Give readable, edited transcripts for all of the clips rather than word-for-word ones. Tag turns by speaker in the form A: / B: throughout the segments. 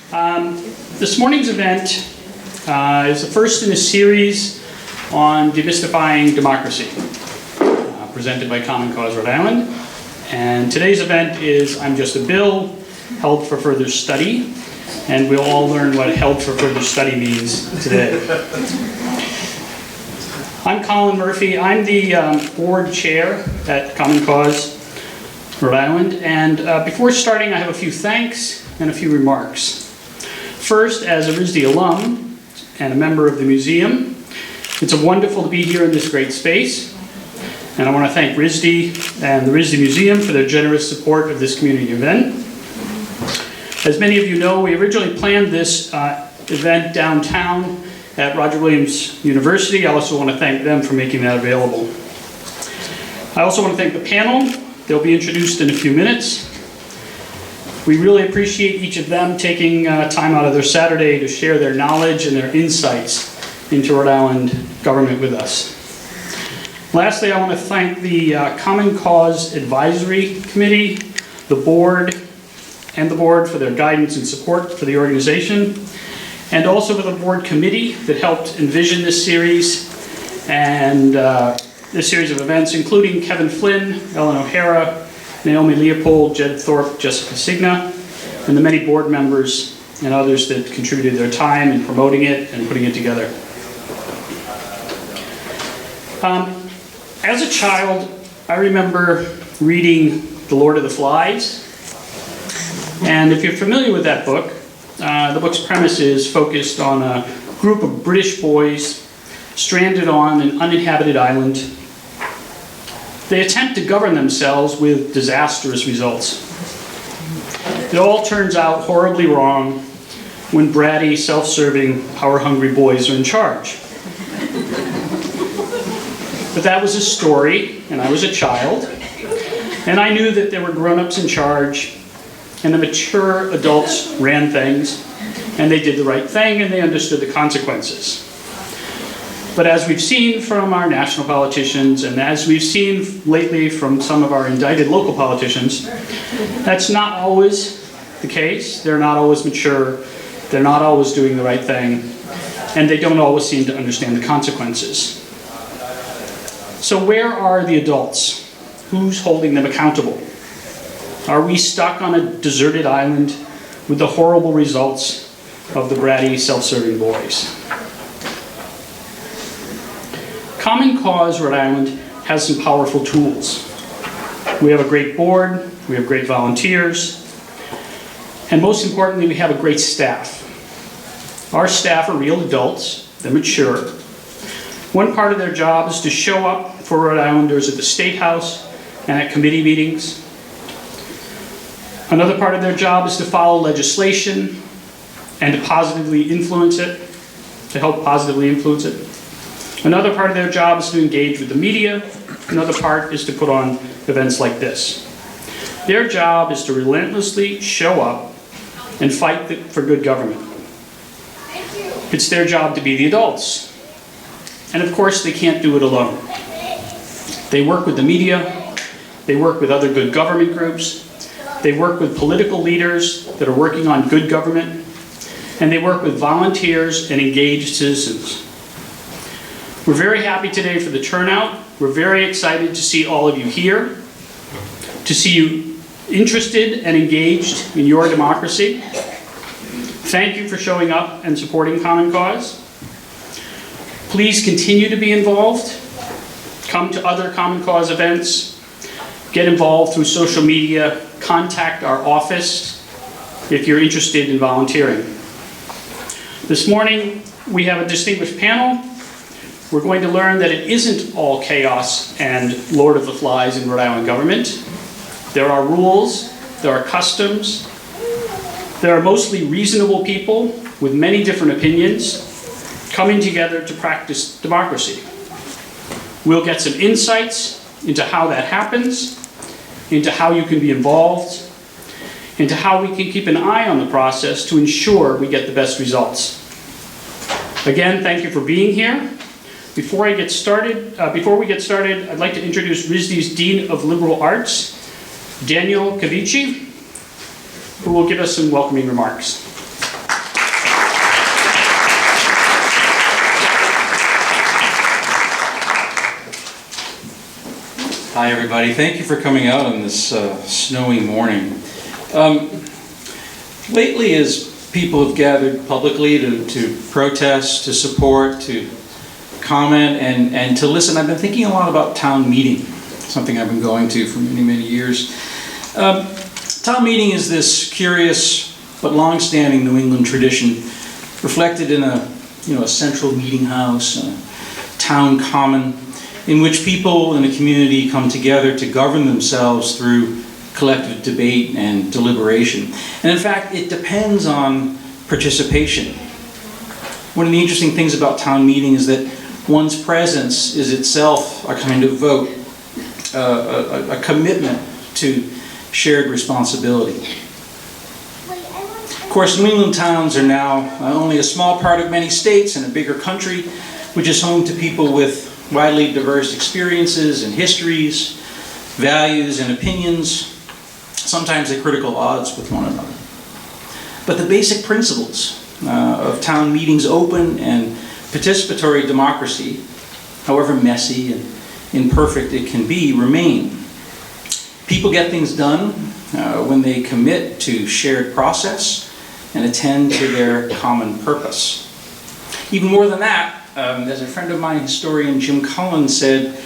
A: This morning's event is the first in a series on demystifying democracy, presented by Common Cause Rhode Island. And today's event is I'm Just a Bill, held for further study, and we'll all learn what held for further study means today. I'm Colin Murphy. I'm the board chair at Common Cause Rhode Island, and before starting I have a few thanks and a few remarks. First, as a RISD alum and a member of the museum, it's wonderful to be here in this great space, and I want to thank RISD and the RISD Museum for their generous support of this community event. As many of you know, we originally planned this event downtown at Roger Williams University. I also want to thank them for making that available. I also want to thank the panel. They'll be introduced in a few minutes. We really appreciate each of them taking time out of their Saturday to share their knowledge and their insights into Rhode Island government with us. Lastly, I want to thank the Common Cause Advisory Committee, the board for their guidance and support for the organization, and also for the board committee that helped envision this series and this series of events, including Kevin Flynn, Ellen O'Hara, Naomi Leopold, Jed Thorpe, Jessica Signa, and the many board members and others that contributed their time in promoting it and putting it together. As a child, I remember reading The Lord of the Flies. And if you're familiar with that book, the book's premise is focused on a group of British boys stranded on an uninhabited island. They attempt to govern themselves with disastrous results. It all turns out horribly wrong when bratty, self-serving, power-hungry boys are in charge. But that was a story, and I was a child, and I knew that there were grown-ups in charge, and the mature adults ran things, and they did the right thing, and they understood the consequences. But as we've seen from our national politicians, and as we've seen lately from some of our indicted local politicians, that's not always the case. They're not always mature, they're not always doing the right thing, and they don't always seem to understand the consequences. So where are the adults? Who's holding them accountable? Are we stuck on a deserted island with the horrible results of the bratty, self-serving boys? Common Cause Rhode Island has some powerful tools. We have a great board, we have great volunteers, and most importantly, we have a great staff. Our staff are real adults, they're mature. One part of their job is to show up for Rhode Islanders at the State House and at committee meetings. Another part of their job is to follow legislation and to positively influence it, to help positively influence it. Another part of their job is to engage with the media. Another part is to put on events like this. Their job is to relentlessly show up and fight for good government. It's their job to be the adults. And of course, they can't do it alone. They work with the media, they work with other good government groups, they work with political leaders that are working on good government, and they work with volunteers and engaged citizens. We're very happy today for the turnout. We're very excited to see all of you here, to see you interested and engaged in your democracy. Thank you for showing up and supporting Common Cause. Please continue to be involved. Come to other Common Cause events. Get involved through social media. Contact our office if you're interested in volunteering. This morning, we have a distinguished panel. We're going to learn that it isn't all chaos and Lord of the Flies in Rhode Island government. There are rules, there are customs, there are mostly reasonable people with many different opinions coming together to practice democracy. We'll get some insights into how that happens, into how you can be involved, into how we can keep an eye on the process to ensure we get the best results. Again, thank you for being here. Before we get started, I'd like to introduce RISD's Dean of Liberal Arts, Daniel Cavici, who will give us some welcoming remarks.
B: Hi, everybody. Thank you for coming out on this snowy morning. Lately, as people have gathered publicly to protest, to support, to comment, and to listen, I've been thinking a lot about town meeting, something I've been going to for many, many years. Town meeting is this curious but long-standing New England tradition reflected in a central meeting house, a town common, in which people in a community come together to govern themselves through collective debate and deliberation. And in fact, it depends on participation. One of the interesting things about town meeting is that one's presence is itself a kind of vote, a commitment to shared responsibility. Of course, New England towns are now only a small part of many states in a bigger country, which is home to people with widely diverse experiences and histories, values and opinions, sometimes at critical odds with one another. But the basic principles of town meetings' open and participatory democracy, however messy and imperfect it can be, remain. People get things done when they commit to shared process and attend to their common purpose. Even more than that, as a friend of mine, historian Jim Cullen, said,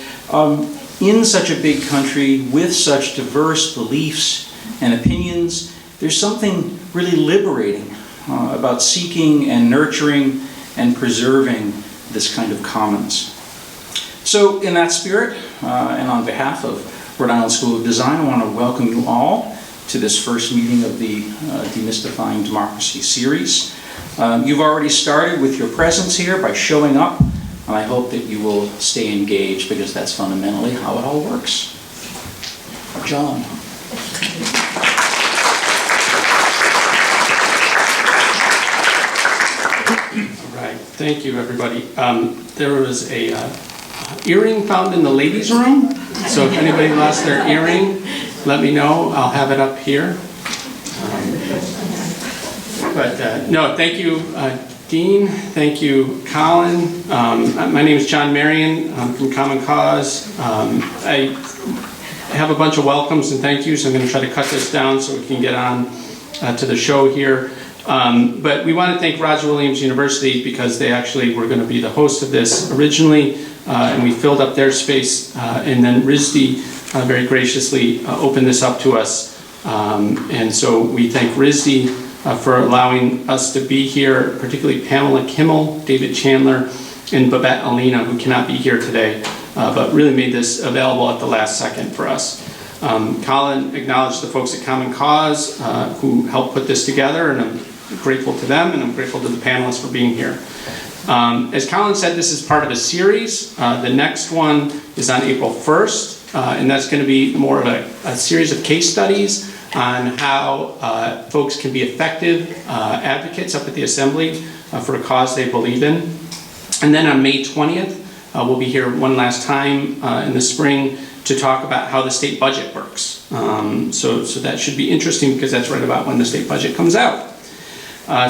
B: in such a big country with such diverse beliefs and opinions, there's something really liberating about seeking and nurturing and preserving this kind of commons. So in that spirit, and on behalf of Rhode Island School of Design, I want to welcome you all to this first meeting of the Demystifying Democracy series. You've already started with your presence here by showing up, and I hope that you will stay engaged because that's fundamentally how it all works. John.
C: All right, thank you, everybody. There was a earring found in the ladies' room, so if anybody lost their earring, let me know. I'll have it up here. No, thank you, Dean. Thank you, Colin. My name is John Marion. I'm from Common Cause. I have a bunch of welcomes and thank yous. I'm going to try to cut this down so we can get on to the show here. But we want to thank Roger Williams University because they actually were going to be the host of this originally, and we filled up their space, and then RISD very graciously opened this up to us. And so we thank RISD for allowing us to be here, particularly Pamela Kimmel, David Chandler, and Babette Alina, who cannot be here today, but really made this available at the last second for us. Colin acknowledged the folks at Common Cause who helped put this together, and I'm grateful to them, and I'm grateful to the panelists for being here. As Colin said, this is part of a series. The next one is on April 1st, and that's going to be more of a series of case studies on how folks can be effective advocates up at the Assembly for a cause they believe in. And then on May 20th, we'll be here one last time in the spring to talk about how the state budget works. So that should be interesting because that's right about when the state budget comes out.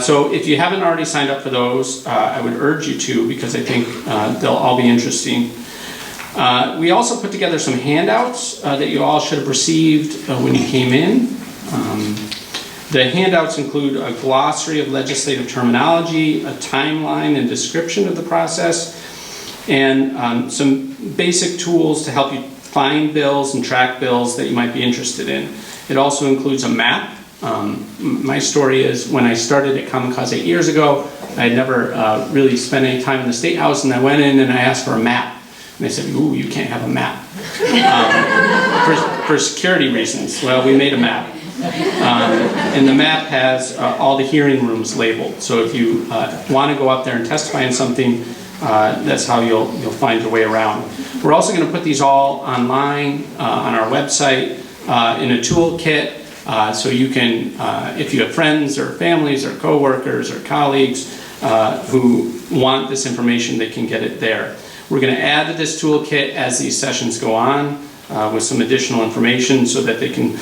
C: So if you haven't already signed up for those, I would urge you to because I think they'll all be interesting. We also put together some handouts that you all should have received when you came in. The handouts include a glossary of legislative terminology, a timeline and description of the process, and some basic tools to help you find bills and track bills that you might be interested in. It also includes a map. My story is when I started at Common Cause 8 years ago, I had never really spent any time in the State House, and I went in and I asked for a map. And they said, ooh, you can't have a map. For security reasons. Well, we made a map. And the map has all the hearing rooms labeled. So if you want to go up there and testify in something, that's how you'll find your way around. We're also going to put these all online on our website in a toolkit. So you can, if you have friends or families or coworkers or colleagues who want this information, they can get it there. We're going to add to this toolkit as these sessions go on with some additional information so that they can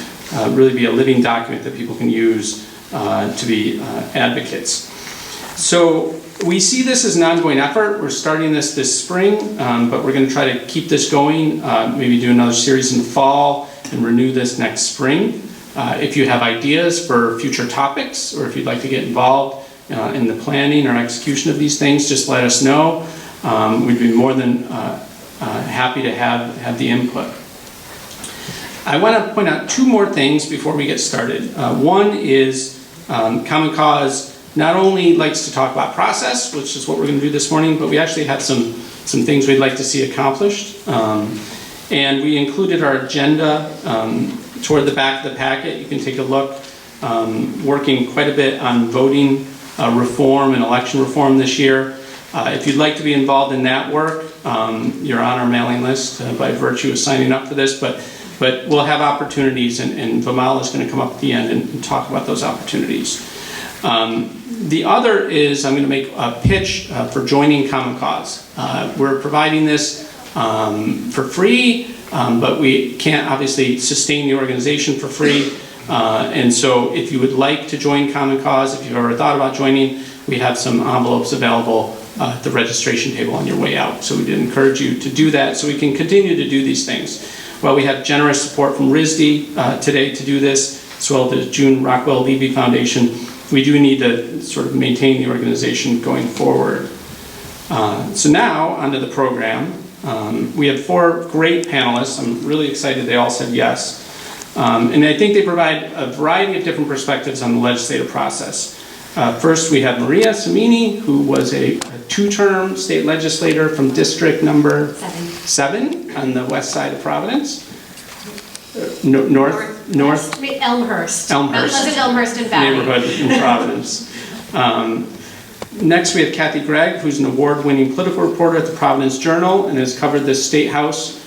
C: really be a living document that people can use to be advocates. So we see this as an ongoing effort. We're starting this spring, but we're going to try to keep this going, maybe do another series in the fall and renew this next spring. If you have ideas for future topics, or if you'd like to get involved in the planning or execution of these things, just let us know. We'd be more than happy to have the input. I want to point out two more things before we get started. One is Common Cause not only likes to talk about process, which is what we're going to do this morning, but we actually have some things we'd like to see accomplished. And we included our agenda toward the back of the packet. You can take a look. Working quite a bit on voting reform and election reform this year. If you'd like to be involved in that work, you're on our mailing list by virtue of signing up for this, but we'll have opportunities, and Vimal is going to come up at the end and talk about those opportunities. The other is I'm going to make a pitch for joining Common Cause. We're providing this for free, but we can't obviously sustain the organization for free. And so if you would like to join Common Cause, if you've ever thought about joining, we have some envelopes available at the registration table on your way out. So we'd encourage you to do that so we can continue to do these things. Well, we have generous support from RISD today to do this, as well as the June Rockwell Levy Foundation. We do need to sort of maintain the organization going forward. So now, onto the program. We have 4 great panelists. I'm really excited they all said yes. And I think they provide a variety of different perspectives on the legislative process. First, we have Maria Cimini, who was a 2-term state legislator from district number 7 on the west side of Providence. North
D: Elmhurst.
C: Mount
D: Pleasant, Elmhurst and Valley.
C: Neighborhood in Providence. Next, we have Kathy Gregg, who's an award-winning political reporter at the Providence Journal and has covered the State House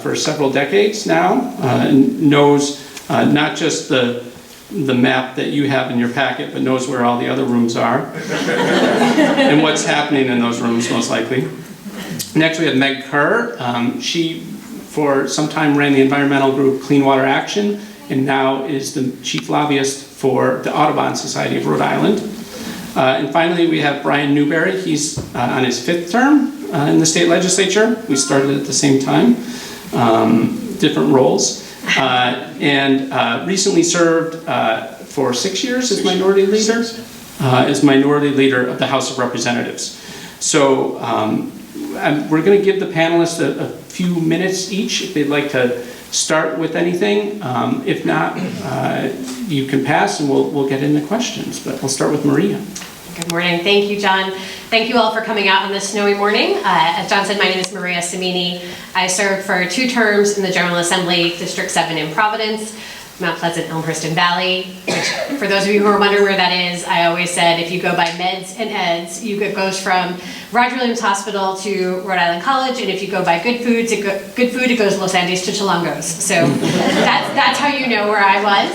C: for several decades now, and knows not just the map that you have in your packet, but knows where all the other rooms are and what's happening in those rooms, most likely. Next, we have Meg Kerr. She, for some time, ran the environmental group Clean Water Action, and now is the chief lobbyist for the Audubon Society of Rhode Island. And finally, we have Brian Newberry. He's on his 5th term in the state legislature. We started at the same time, different roles. And recently served for 6 years as minority leader, of the House of Representatives. So we're going to give the panelists a few minutes each if they'd like to start with anything. If not, you can pass and we'll get into questions, but we'll start with Maria.
D: Good morning. Thank you, John. Thank you all for coming out on this snowy morning. As John said, my name is Maria Cimini. I served for 2 terms in the General Assembly, District 7 in Providence, Mount Pleasant, Elmhurst, and Valley, which, for those of you who are wondering where that is, I always said if you go by Meds and Eds, it goes from Roger Williams Hospital to Rhode Island College, and if you go by Good Food, it goes Los Andes to Chalongos. So that's how you know where I was.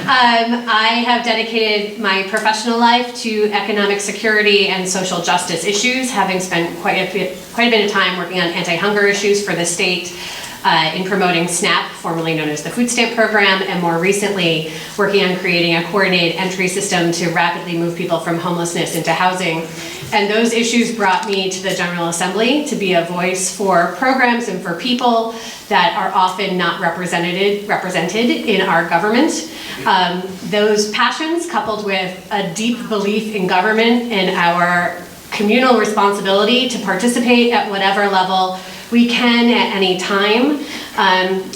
D: I have dedicated my professional life to economic security and social justice issues, having spent quite a bit of time working on anti-hunger issues for the state, in promoting SNAP, formerly known as the Food Stamp Program, and more recently working on creating a coordinated entry system to rapidly move people from homelessness into housing. And those issues brought me to the General Assembly to be a voice for programs and for people that are often not represented in our government. Those passions, coupled with a deep belief in government and our communal responsibility to participate at whatever level we can at any time,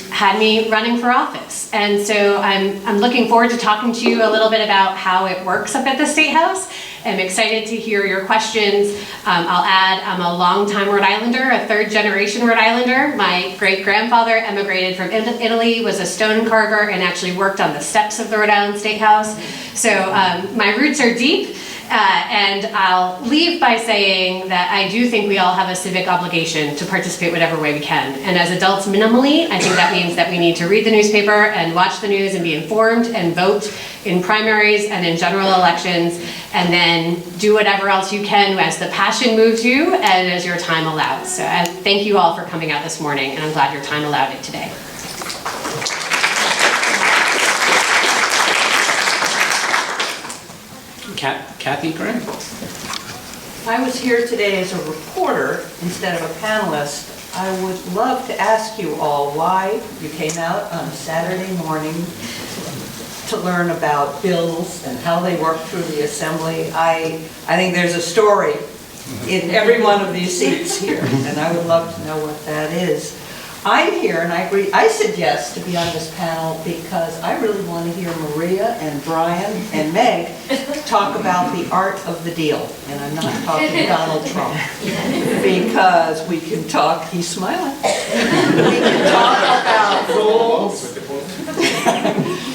D: had me running for office. And so I'm looking forward to talking to you a little bit about how it works up at the State House. I'm excited to hear your questions. I'll add, I'm a longtime Rhode Islander, a 3rd-generation Rhode Islander. My great-grandfather emigrated from Italy, was a stone carver, and actually worked on the steps of the Rhode Island State House. So my roots are deep. And I'll leave by saying that I do think we all have a civic obligation to participate whatever way we can. And as adults minimally, I think that means that we need to read the newspaper and watch the news and be informed and vote in primaries and in general elections, and then do whatever else you can as the passion moves you and as your time allows. So thank you all for coming out this morning, and I'm glad your time allowed it today.
C: Kathy Gregg.
E: If I was here today as a reporter instead of a panelist, I would love to ask you all why you came out on a Saturday morning to learn about bills and how they work through the assembly. I think there's a story in every one of these seats here, and I would love to know what that is. I'm here, and I agree, I said yes to be on this panel because I really want to hear Maria and Brian and Meg talk about the art of the deal. And I'm not talking Donald Trump, because we can talk, he's smiling. We can talk about rules.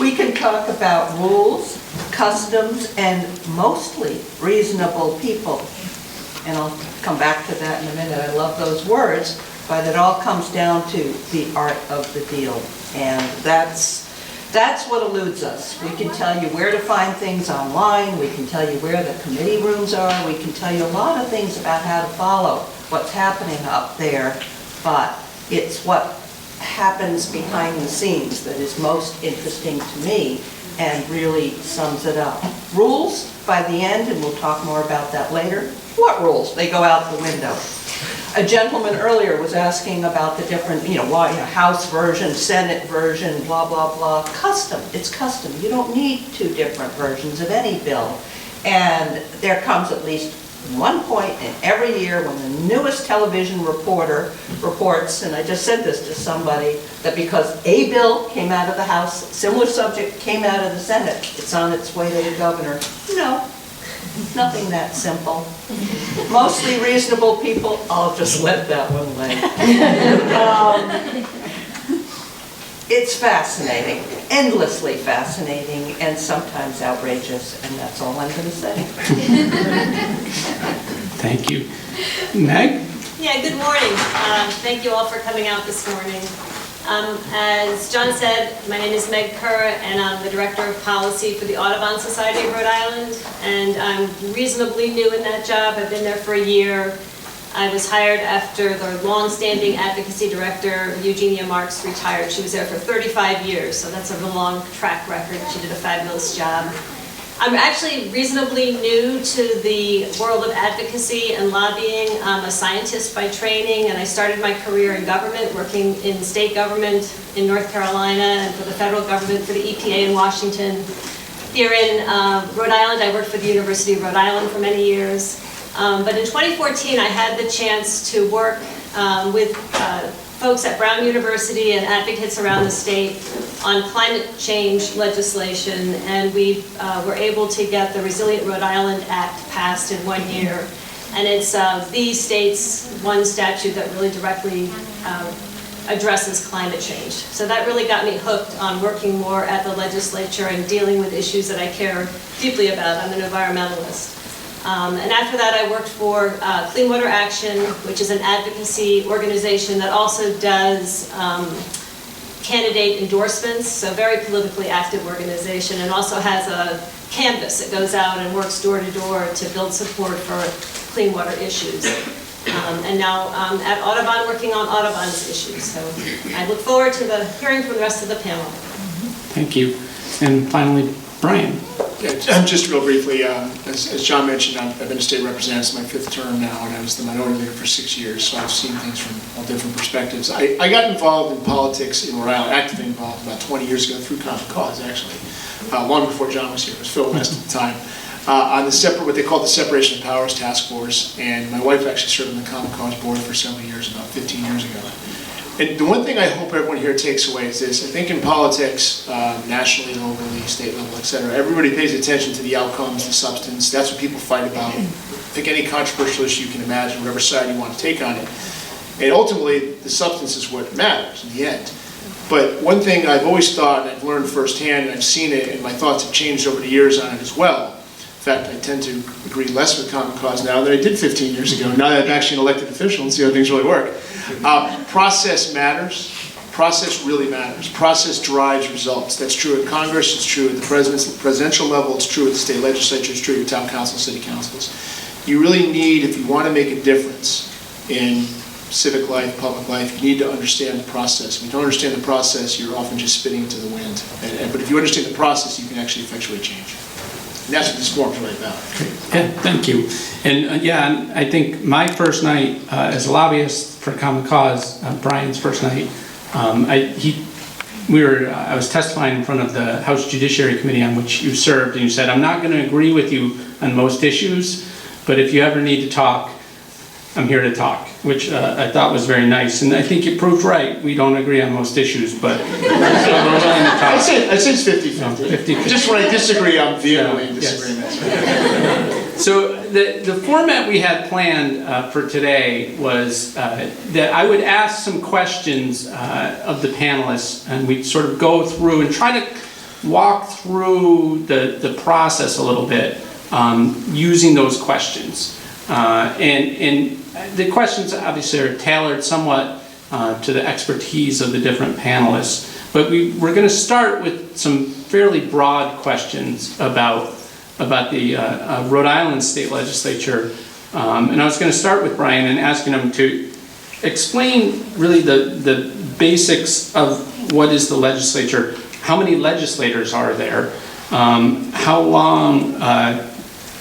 E: We can talk about rules, customs, and mostly reasonable people. And I'll come back to that in a minute. I love those words. But it all comes down to the art of the deal. And that's what eludes us. We can tell you where to find things online, we can tell you where the committee rooms are, we can tell you a lot of things about how to follow what's happening up there, but it's what happens behind the scenes that is most interesting to me and really sums it up. Rules, by the end, and we'll talk more about that later. What rules? They go out the window. A gentleman earlier was asking about the different, House version, Senate version, blah, blah, blah. Custom, it's custom. You don't need two different versions of any bill. And there comes at least one point in every year when the newest television reporter reports, and I just said this to somebody, that because a bill came out of the House, similar subject came out of the Senate, it's on its way to the governor. No. Nothing that simple. Mostly reasonable people, I'll just let that one lay. It's fascinating, endlessly fascinating, and sometimes outrageous, and that's all I'm going to say.
C: Thank you. Meg?
F: Yeah, good morning. Thank you all for coming out this morning. As John said, my name is Meg Kerr, and I'm the Director of Policy for the Audubon Society of Rhode Island, and I'm reasonably new in that job. I've been there for a year. I was hired after the long-standing advocacy director, Eugenia Marks, retired. She was there for 35 years, so that's a long track record. She did a fabulous job. I'm actually reasonably new to the world of advocacy and lobbying. I'm a scientist by training, and I started my career in government, working in state government in North Carolina and for the federal government, for the EPA in Washington. Here in Rhode Island, I worked for the University of Rhode Island for many years. But in 2014, I had the chance to work with folks at Brown University and advocates around the state on climate change legislation, and we were able to get the Resilient Rhode Island Act passed in 1 year. And it's the state's one statute that really directly addresses climate change. So that really got me hooked on working more at the legislature and dealing with issues that I care deeply about. I'm an environmentalist. And after that, I worked for Clean Water Action, which is an advocacy organization that also does candidate endorsements, so very politically active organization, and also has a canvas that goes out and works door to door to build support for clean water issues. And now I'm at Audubon working on Audubon's issues. So I look forward to hearing from the rest of the panel.
C: Thank you. And finally, Brian.
G: Yeah, just real briefly, as John mentioned, I've been a state representative. It's my 5th term now, and I was the minority leader for 6 years, so I've seen things from all different perspectives. I got involved in politics in Rhode Island, actively involved about 20 years ago through Common Cause, actually, long before John was here. It was Phil West at the time. On the what they called the Separation of Powers Task Force, and my wife actually served on the Common Cause board for several years, about 15 years ago. And the one thing I hope everyone here takes away is this. I think in politics, nationally, locally, state level, et cetera, everybody pays attention to the outcomes, the substance. That's what people fight about. Pick any controversial issue you can imagine, whatever side you want to take on it. And ultimately, the substance is what matters in the end. But one thing I've always thought, and I've learned firsthand, and I've seen it, and my thoughts have changed over the years on it as well. In fact, I tend to agree less with Common Cause now than I did 15 years ago, now that I'm actually an elected official and see how things really work. Process matters. Process really matters. Process drives results. That's true at Congress, it's true at the presidential level, it's true at the state legislature, it's true at town council, city councils. You really need, if you want to make a difference in civic life, public life, you need to understand the process. If you don't understand the process, you're often just spitting into the wind. But if you understand the process, you can actually effectuate change. And that's what this forum's really about.
C: Yeah, thank you. And yeah, I think my first night as a lobbyist for Common Cause, Brian's first night, I was testifying in front of the House Judiciary Committee on which you served, and you said, I'm not going to agree with you on most issues, but if you ever need to talk, I'm here to talk, which I thought was very nice. And I think you proved right. We don't agree on most issues, but we're willing to talk.
G: I'd say it's 50-50.
C: 50-50.
G: Just when I disagree, I'm vehemently in
C: Yes.
G: disagreement.
C: So the format we had planned for today was that I would ask some questions of the panelists, and we'd sort of go through and try to walk through the process a little bit using those questions. And the questions obviously are tailored somewhat to the expertise of the different panelists, but we're going to start with some fairly broad questions about the Rhode Island State Legislature. And I was going to start with Brian and asking him to explain really the basics of what is the legislature, how many legislators are there, how long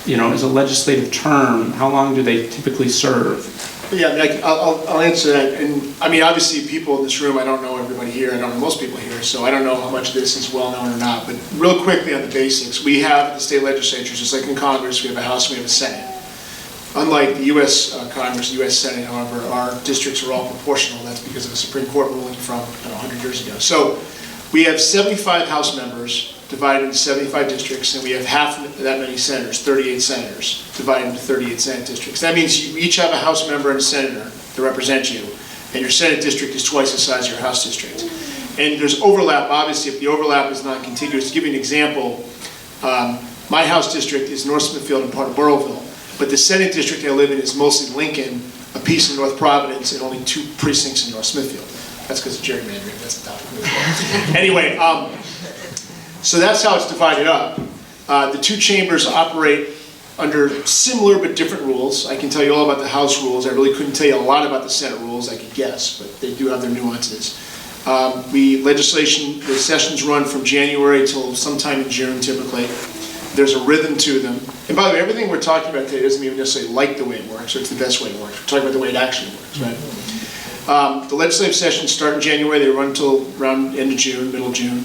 C: is a legislative term, how long do they typically serve?
G: Yeah, I mean, I'll answer that. And I mean, obviously, people in this room, I don't know everybody here, I don't know most people here, so I don't know how much of this is well known or not. But real quickly on the basics, we have the state legislatures, just like in Congress, we have a House and we have a Senate. Unlike the U.S. Congress, U.S. Senate, however, our districts are all proportional. That's because of a Supreme Court ruling from 100 years ago. So we have 75 House members divided into 75 districts, and we have half that many senators, 38 senators, divided into 38 Senate districts. That means you each have a House member and a senator that represent you, and your Senate district is twice the size of your House district. And there's overlap, obviously, if the overlap is not contiguous. To give you an example, my House district is North Smithfield and part of Boroughville, but the Senate district I live in is mostly Lincoln, a piece in North Providence, and only 2 precincts in North Smithfield. That's because of gerrymandering, that's a topic. Anyway, so that's how it's divided up. The 2 chambers operate under similar but different rules. I can tell you all about the House rules. I really couldn't tell you a lot about the Senate rules. I could guess, but they do have their nuances. The sessions run from January till sometime in June, typically. There's a rhythm to them. And by the way, everything we're talking about today doesn't even necessarily like the way it works, or it's the best way it works. We're talking about the way it actually works, right? The legislative sessions start in January. They run until around end of June, middle of June.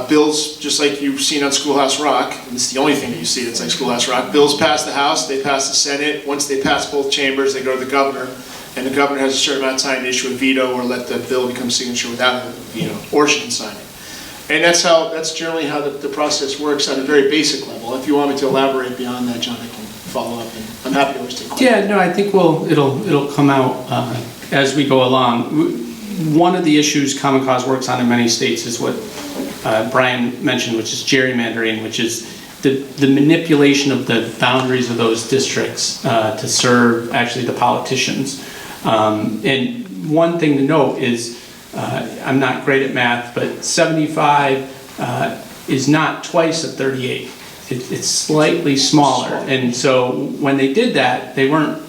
G: Bills, just like you've seen on Schoolhouse Rock, and it's the only thing that you see that's like Schoolhouse Rock, bills pass the House, they pass the Senate. Once they pass both chambers, they go to the governor, and the governor has a certain amount of time to issue a veto or let the bill become signature without a veto, or she can sign it. And that's generally how the process works at a very basic level. If you want me to elaborate beyond that, John, I can follow up, and I'm happy to always take questions.
C: Yeah, no, I think it'll come out as we go along. One of the issues Common Cause works on in many states is what Brian mentioned, which is gerrymandering, which is the manipulation of the boundaries of those districts to serve actually the politicians. And one thing to note is, I'm not great at math, but 75 is not twice of 38. It's slightly smaller. And so when they did that, they weren't,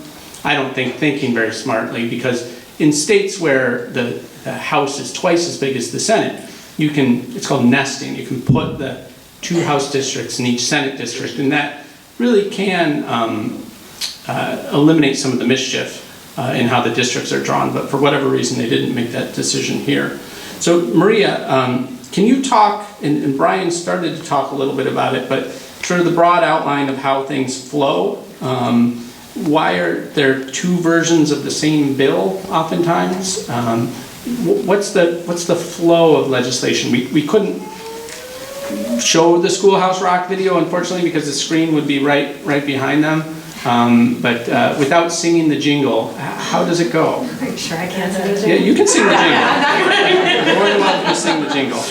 C: I don't think, thinking very smartly, because in states where the House is twice as big as the Senate, it's called nesting. You can put the 2 House districts in each Senate district, and that really can eliminate some of the mischief in how the districts are drawn. But for whatever reason, they didn't make that decision here. So Maria, can you talk, and Brian started to talk a little bit about it, but sort of the broad outline of how things flow. Why are there 2 versions of the same bill oftentimes? What's the flow of legislation? We couldn't show the Schoolhouse Rock video, unfortunately, because the screen would be right behind them. But without singing the jingle, how does it go?
D: Are you sure I can't sing the jingle?
C: Yeah, you can sing the jingle. You're more than welcome to sing the jingle.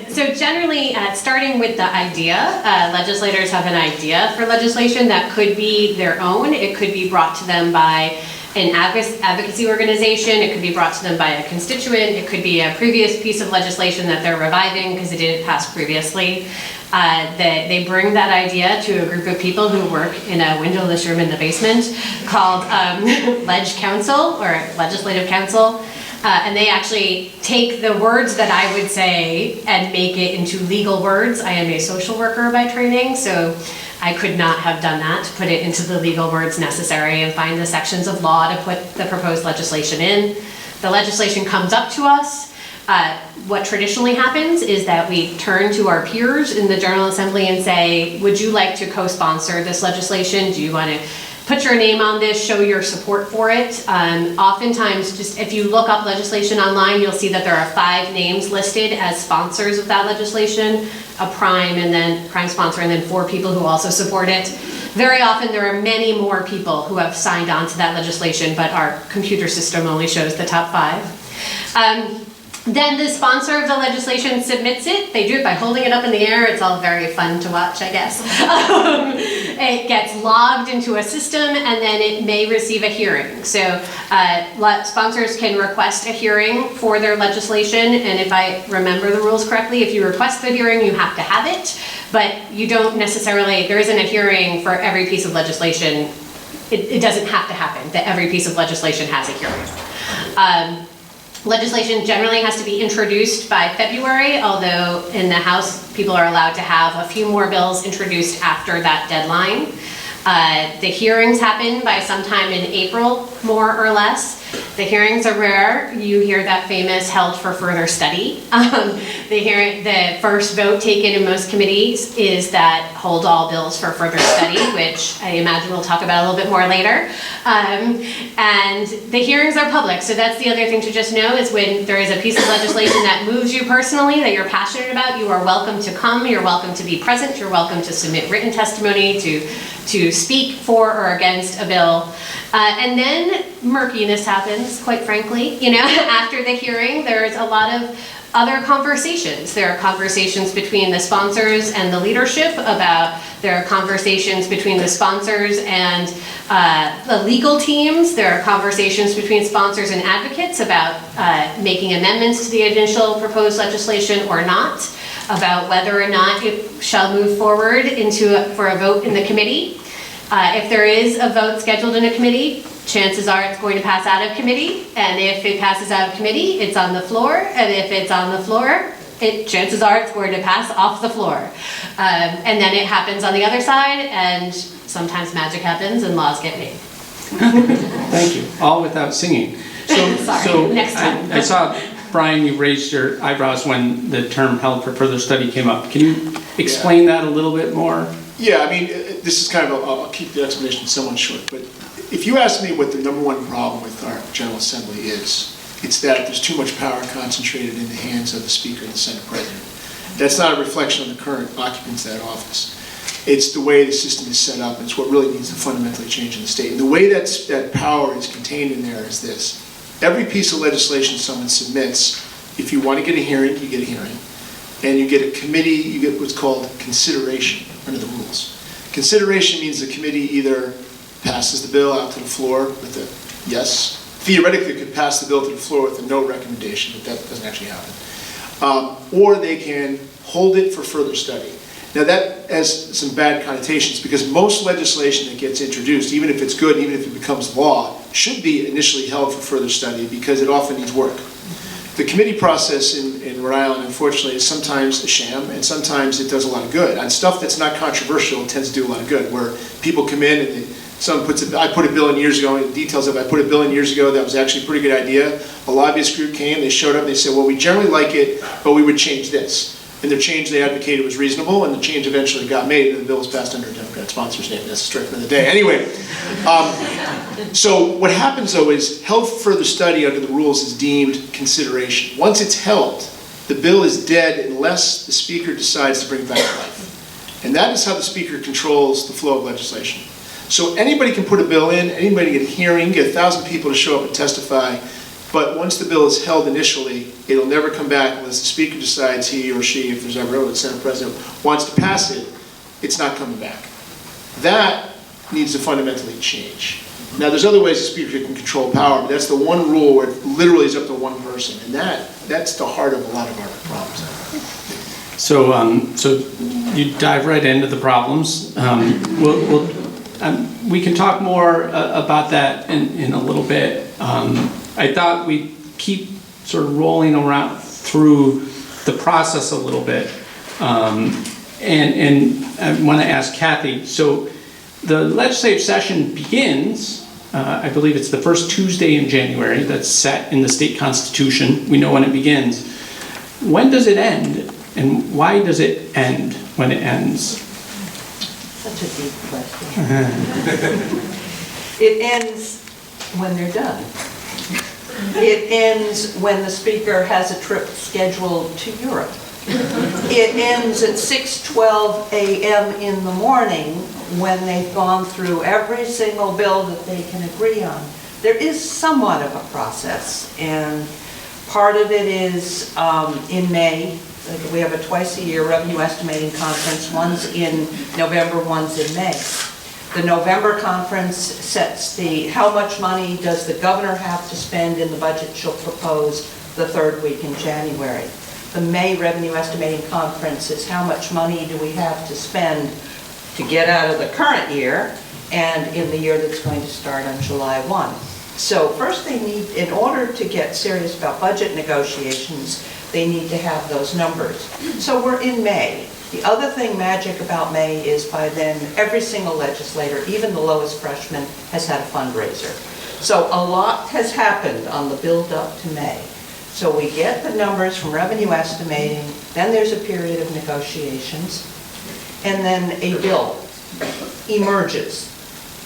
D: So generally, starting with the idea, legislators have an idea for legislation that could be their own. It could be brought to them by an advocacy organization. It could be brought to them by a constituent. It could be a previous piece of legislation that they're reviving because it didn't pass previously. They bring that idea to a group of people who work in a windowless room in the basement called Leg Council or Legislative Council. And they actually take the words that I would say and make it into legal words. I am a social worker by training, so I could not have done that, to put it into the legal words necessary and find the sections of law to put the proposed legislation in. The legislation comes up to us. What traditionally happens is that we turn to our peers in the General Assembly and say, would you like to co-sponsor this legislation? Do you want to put your name on this, show your support for it? Oftentimes, just if you look up legislation online, you'll see that there are 5 names listed as sponsors of that legislation, a prime sponsor, and then 4 people who also support it. Very often, there are many more people who have signed on to that legislation, but our computer system only shows the top 5. Then the sponsor of the legislation submits it. They do it by holding it up in the air. It's all very fun to watch, I guess. It gets logged into a system, and then it may receive a hearing. So sponsors can request a hearing for their legislation, and if I remember the rules correctly, if you request the hearing, you have to have it, but you don't necessarily, there isn't a hearing for every piece of legislation. It doesn't have to happen that every piece of legislation has a hearing. Legislation generally has to be introduced by February, although in the House, people are allowed to have a few more bills introduced after that deadline. The hearings happen by sometime in April, more or less. The hearings are rare. You hear that famous held for further study. The first vote taken in most committees is that hold all bills for further study, which I imagine we'll talk about a little bit more later. And the hearings are public, so that's the other thing to just know is when there is a piece of legislation that moves you personally, that you're passionate about, you are welcome to come, you're welcome to be present, you're welcome to submit written testimony, to speak for or against a bill. And then murkiness happens, quite frankly. After the hearing, there's a lot of other conversations. There are conversations between the sponsors and the leadership there are conversations between the sponsors and the legal teams. There are conversations between sponsors and advocates about making amendments to the initial proposed legislation or not, about whether or not it shall move forward for a vote in the committee. If there is a vote scheduled in a committee, chances are it's going to pass out of committee, and if it passes out of committee, it's on the floor, and if it's on the floor, chances are it's going to pass off the floor. And then it happens on the other side, and sometimes magic happens and laws get made.
C: Thank you. All without singing.
D: Sorry, next time.
C: I saw, Brian, you raised your eyebrows when the term held for further study came up. Can you explain that a little bit more?
G: Yeah, I mean, this is kind of, I'll keep the explanation somewhat short, but if you ask me what the #1 problem with our General Assembly is, it's that there's too much power concentrated in the hands of the Speaker and the Senate President. That's not a reflection on the current occupants of that office. It's the way the system is set up, and it's what really needs to fundamentally change in the state. And the way that power is contained in there is this. Every piece of legislation someone submits, if you want to get a hearing, you get a hearing. And you get a committee, you get what's called consideration under the rules. Consideration means the committee either passes the bill out to the floor with a yes. Theoretically, it could pass the bill to the floor with a no recommendation, but that doesn't actually happen. Or they can hold it for further study. Now that has some bad connotations because most legislation that gets introduced, even if it's good, even if it becomes law, should be initially held for further study because it often needs work. The committee process in Rhode Island, unfortunately, is sometimes a sham, and sometimes it does a lot of good. On stuff that's not controversial, it tends to do a lot of good, where people come in and I put a bill in years ago, and details of it, I put a bill in years ago that was actually a pretty good idea. A lobbyist group came, they showed up, and they said, well, we generally like it, but we would change this. And the change they advocated was reasonable, and the change eventually got made, and the bill was passed under a Democrat sponsor's name. That's the strength of the day. Anyway, so what happens, though, is held for further study under the rules is deemed consideration. Once it's held, the bill is dead unless the Speaker decides to bring it back to life. And that is how the Speaker controls the flow of legislation. So anybody can put a bill in, anybody can get a hearing, get 1,000 people to show up and testify, but once the bill is held initially, it'll never come back unless the Speaker decides he or she, if there's ever a Senate President, wants to pass it, it's not coming back. That needs to fundamentally change. Now there's other ways the Speaker can control power, but that's the one rule where it literally is up to one person, and that's the heart of a lot of our problems.
C: So you dive right into the problems. We can talk more about that in a little bit. I thought we'd keep sort of rolling around through the process a little bit. And I want to ask Kathy, so the legislative session begins, I believe it's the first Tuesday in January, that's set in the state constitution. We know when it begins. When does it end, and why does it end when it ends?
E: Such a deep question. It ends when they're done. It ends when the speaker has a trip scheduled to Europe. It ends at 6:12 a.m. in the morning when they've gone through every single bill that they can agree on. There is somewhat of a process, and part of it is in May. We have a twice-a-year revenue estimating conference. One's in November, one's in May. The November conference sets how much money does the governor have to spend in the budget she'll propose the third week in January. The May revenue estimating conference is how much money do we have to spend to get out of the current year and in the year that's going to start on July 1. So first they need, in order to get serious about budget negotiations, they need to have those numbers. So we're in May. The other thing magic about May is by then every single legislator, even the lowest freshman, has had a fundraiser. So a lot has happened on the build up to May. So we get the numbers from revenue estimating, then there's a period of negotiations, and then a bill emerges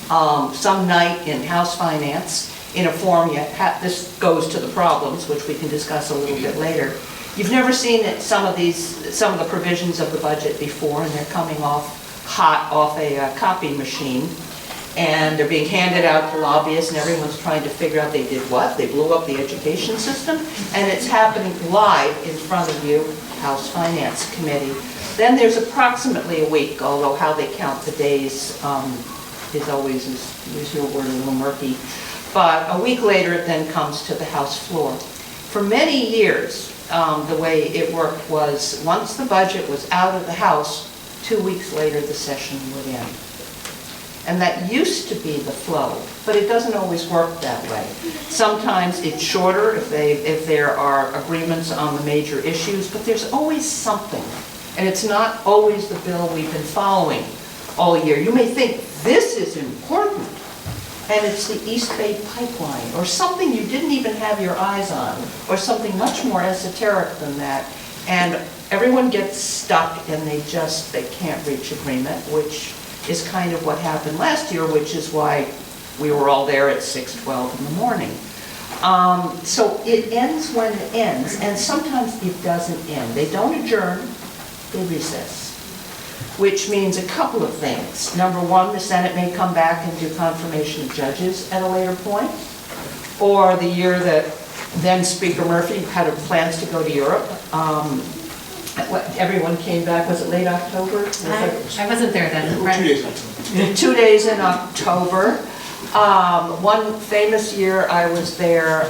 E: some night in House Finance in a form yet. This goes to the problems, which we can discuss a little bit later. You've never seen some of the provisions of the budget before, and they're coming hot off a copy machine, and they're being handed out to lobbyists, and everyone's trying to figure out they did what. They blew up the education system, and it's happening live in front of you, House Finance Committee. Then there's approximately a week, although how they count the days is always, use your word, a little murky. But a week later, it then comes to the House floor. For many years, the way it worked was once the budget was out of the House, 2 weeks later the session would end. And that used to be the flow, but it doesn't always work that way. Sometimes it's shorter if there are agreements on the major issues, but there's always something. And it's not always the bill we've been following all year. You may think this is important, and it's the East Bay Pipeline, or something you didn't even have your eyes on, or something much more esoteric than that. And everyone gets stuck and they can't reach agreement, which is kind of what happened last year, which is why we were all there at 6:12 in the morning. So it ends when it ends, and sometimes it doesn't end. They don't adjourn, they recess. Which means a couple of things. Number one, the Senate may come back and do confirmation of judges at a later point, or the year that then Speaker Murphy had plans to go to Europe. Everyone came back, was it late October?
D: I wasn't there then.
G: 2 days after.
E: 2 days in October. One famous year I was there,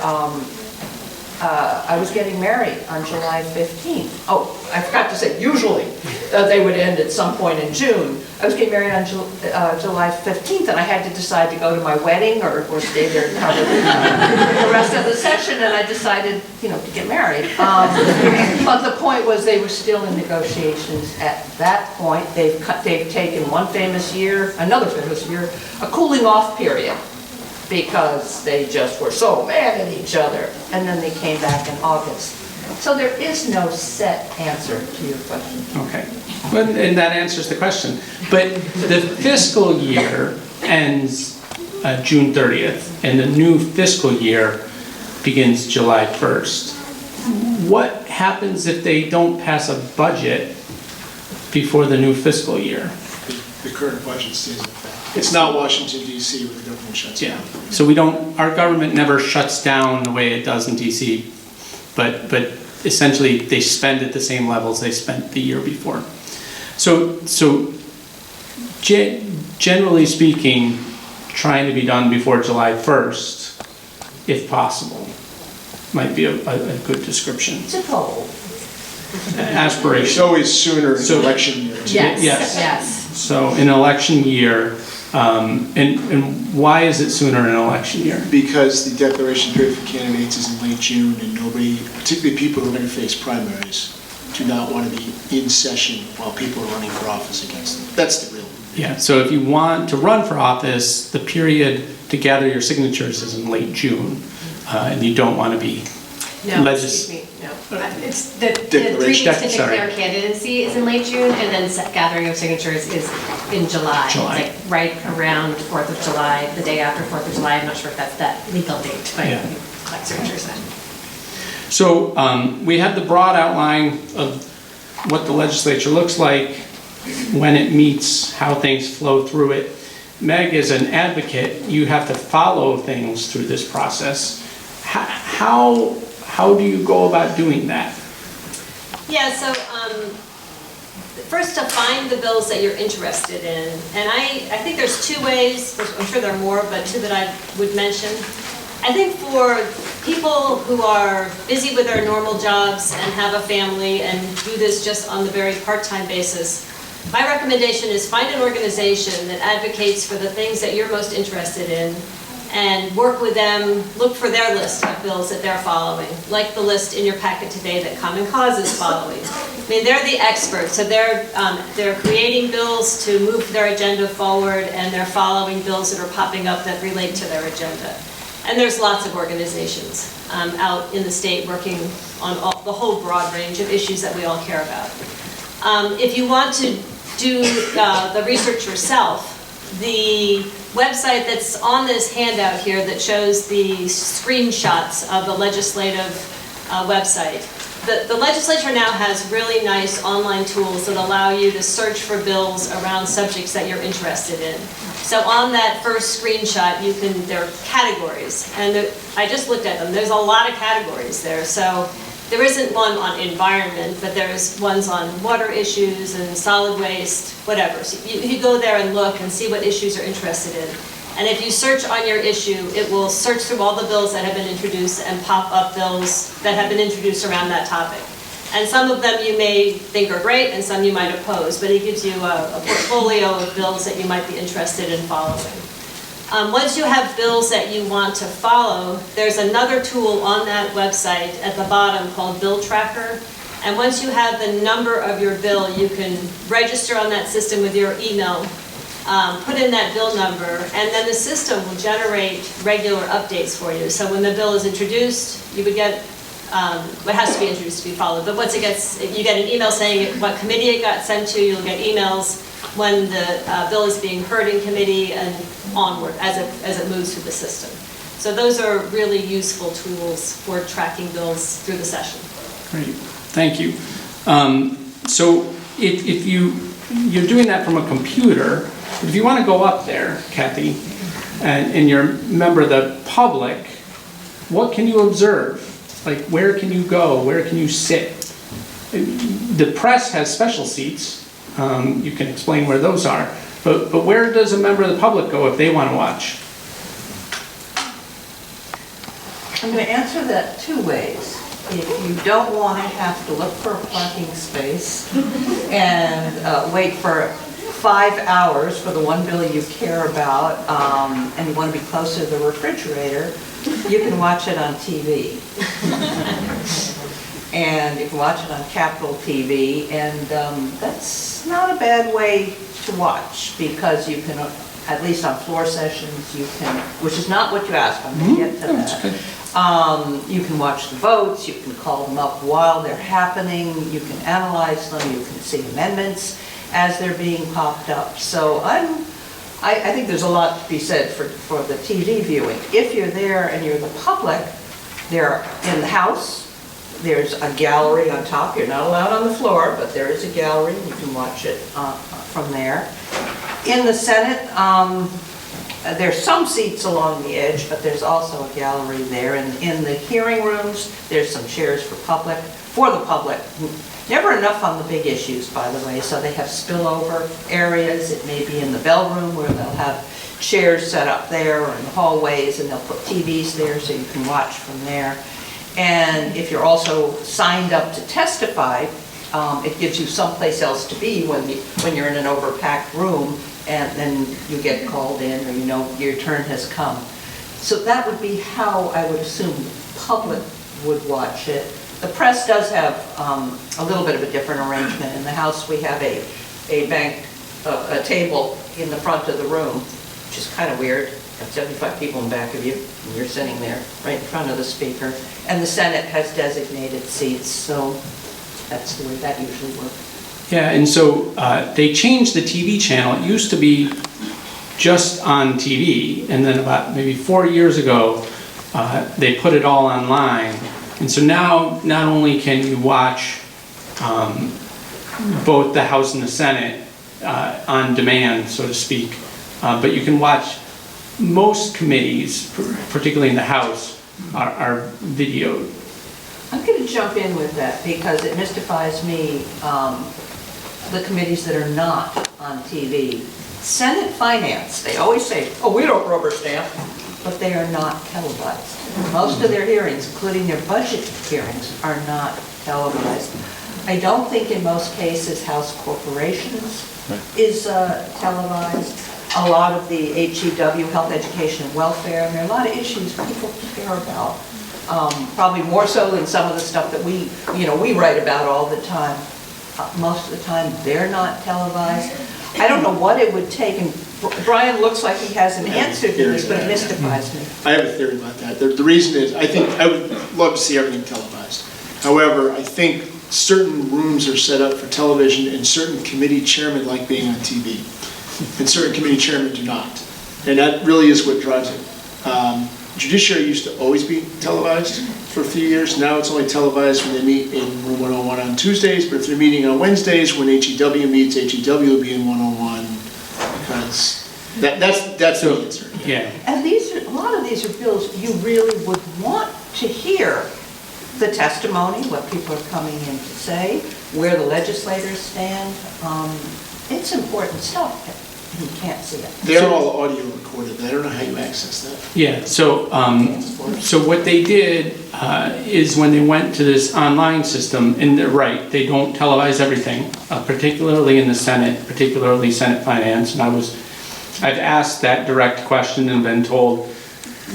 E: I was getting married on July 15th. Oh, I forgot to say, usually they would end at some point in June. I was getting married on July 15th, and I had to decide to go to my wedding or stay there and cover the rest of the session, and I decided, to get married. But the point was they were still in negotiations at that point. They've taken one famous year, another famous year, a cooling off period, because they just were so mad at each other. And then they came back in August. So there is no set answer to your question.
C: Okay, well, and that answers the question. But the fiscal year ends June 30th, and the new fiscal year begins July 1st. What happens if they don't pass a budget before the new fiscal year?
G: The current budget stays in effect. It's not Washington DC where the government shuts down.
C: Yeah, so our government never shuts down the way it does in DC, but essentially they spend at the same levels they spent the year before. So generally speaking, trying to be done before July 1st, if possible, might be a good description.
E: It's a goal.
C: Aspiration.
G: It's always sooner in
C: So-
G: election year.
D: Yes,
C: Yes.
D: yes.
C: So in election year, And why is it sooner in an election year?
G: Because the declaration period for candidates is in late June, and nobody, particularly people who are going to face primaries, do not want to be in session while people are running for office against them. That's the real.
C: Yeah, so if you want to run for office, the period to gather your signatures is in late June, and you don't want to be
D: No,
C: legis-
D: excuse me, no. It's the 3
G: Declaration.
D: weeks to
C: Sorry.
D: declare candidacy is in late June, and then gathering of signatures is in July.
C: July.
D: It's like right around 4th of July, the day after 4th of July. I'm not sure if that's that legal date, but you
C: Yeah.
D: collect signatures then.
C: So we have the broad outline of what the legislature looks like, when it meets, how things flow through it. Meg, as an advocate, you have to follow things through this process. How do you go about doing that?
F: Yeah, so first to find the bills that you're interested in. And I think there's 2 ways, I'm sure there are more, but 2 that I would mention. I think for people who are busy with their normal jobs and have a family and do this just on the very part-time basis, my recommendation is find an organization that advocates for the things that you're most interested in and work with them, look for their list of bills that they're following, like the list in your packet today that Common Cause is following. I mean, they're the experts, so they're creating bills to move their agenda forward, and they're following bills that are popping up that relate to their agenda. And there's lots of organizations out in the state working on the whole broad range of issues that we all care about. If you want to do the research yourself, the website that's on this handout here that shows the screenshots of the legislative website. The legislature now has really nice online tools that allow you to search for bills around subjects that you're interested in. So on that first screenshot, there are categories, and I just looked at them. There's a lot of categories there. So there isn't one on environment, but there's ones on water issues and solid waste, whatever. So you go there and look and see what issues you're interested in. And if you search on your issue, it will search through all the bills that have been introduced and pop up bills that have been introduced around that topic. And some of them you may think are great, and some you might oppose, but it gives you a portfolio of bills that you might be interested in following. Once you have bills that you want to follow, there's another tool on that website at the bottom called Bill Tracker. And once you have the number of your bill, you can register on that system with your email, put in that bill number, and then the system will generate regular updates for you. So when the bill is introduced, you would get, it has to be introduced to be followed, but once it gets, you get an email saying what committee it got sent to, you'll get emails when the bill is being heard in committee and onward as it moves through the system. So those are really useful tools for tracking bills through the session.
C: Great, thank you. So if you're doing that from a computer, but if you want to go up there, Kathy, and you're a member of the public, what can you observe? Like, where can you go? Where can you sit? The press has special seats. You can explain where those are. But where does a member of the public go if they want to watch?
E: I'm going to answer that 2 ways. If you don't want to have to look for a parking space and wait for 5 hours for the one bill you care about, and you want to be closer to the refrigerator, you can watch it on TV. And you can watch it on Capitol TV, and that's not a bad way to watch, because you can, at least on floor sessions, you can, which is not what you asked, I'm going to get to that. You can watch the votes, you can call them up while they're happening, you can analyze them, you can see amendments as they're being popped up. So I think there's a lot to be said for the TV viewing. If you're there and you're the public, they're in the House. There's a gallery on top. You're not allowed on the floor, but there is a gallery. You can watch it from there. In the Senate, there's some seats along the edge, but there's also a gallery there. And in the hearing rooms, there's some chairs for the public. Never enough on the big issues, by the way, so they have spillover areas. It may be in the bell room where they'll have chairs set up there, or in the hallways, and they'll put TVs there so you can watch from there. And if you're also signed up to testify, it gives you someplace else to be when you're in an overpacked room and then you get called in, or you know your turn has come. So that would be how I would assume the public would watch it. The press does have a little bit of a different arrangement. In the House, we have a table in the front of the room, which is kind of weird. You have 75 people in back of you, and you're sitting there right in front of the speaker. And the Senate has designated seats, so that's the way that usually works.
C: Yeah, and so they changed the TV channel. It used to be just on TV, and then about maybe 4 years ago, they put it all online. And so now, not only can you watch both the House and the Senate on demand, so to speak, but you can watch most committees, particularly in the House, are videoed.
E: I'm going to jump in with that because it mystifies me, the committees that are not on TV. Senate Finance, they always say, oh, we don't rubber stamp, but they are not televised. Most of their hearings, including their budget hearings, are not televised. I don't think in most cases House Corporations is televised. A lot of the HEW, Health, Education, and Welfare, and there are a lot of issues people care about. Probably more so than some of the stuff that we write about all the time. Most of the time, they're not televised. I don't know what it would take, and Brian looks like he has an answer to this, but it mystifies me.
G: I have a theory about that. The reason is, I think I would love to see everything televised. However, I think certain rooms are set up for television and certain committee chairmen like being on TV. And certain committee chairmen do not. And that really is what drives it. Judiciary used to always be televised for a few years. Now it's only televised when they meet in room 101 on Tuesdays, but if they're meeting on Wednesdays, when HEW meets, HEW will be in 101, because that's the answer.
C: Yeah.
E: And a lot of these are bills you really would want to hear the testimony, what people are coming in to say, where the legislators stand. It's important stuff. You can't see it.
G: They're all audio recorded. I don't know how you access that.
C: Yeah, so what they did is when they went to this online system, and they're right, they don't televise everything, particularly in the Senate, particularly Senate Finance. And I've asked that direct question and been told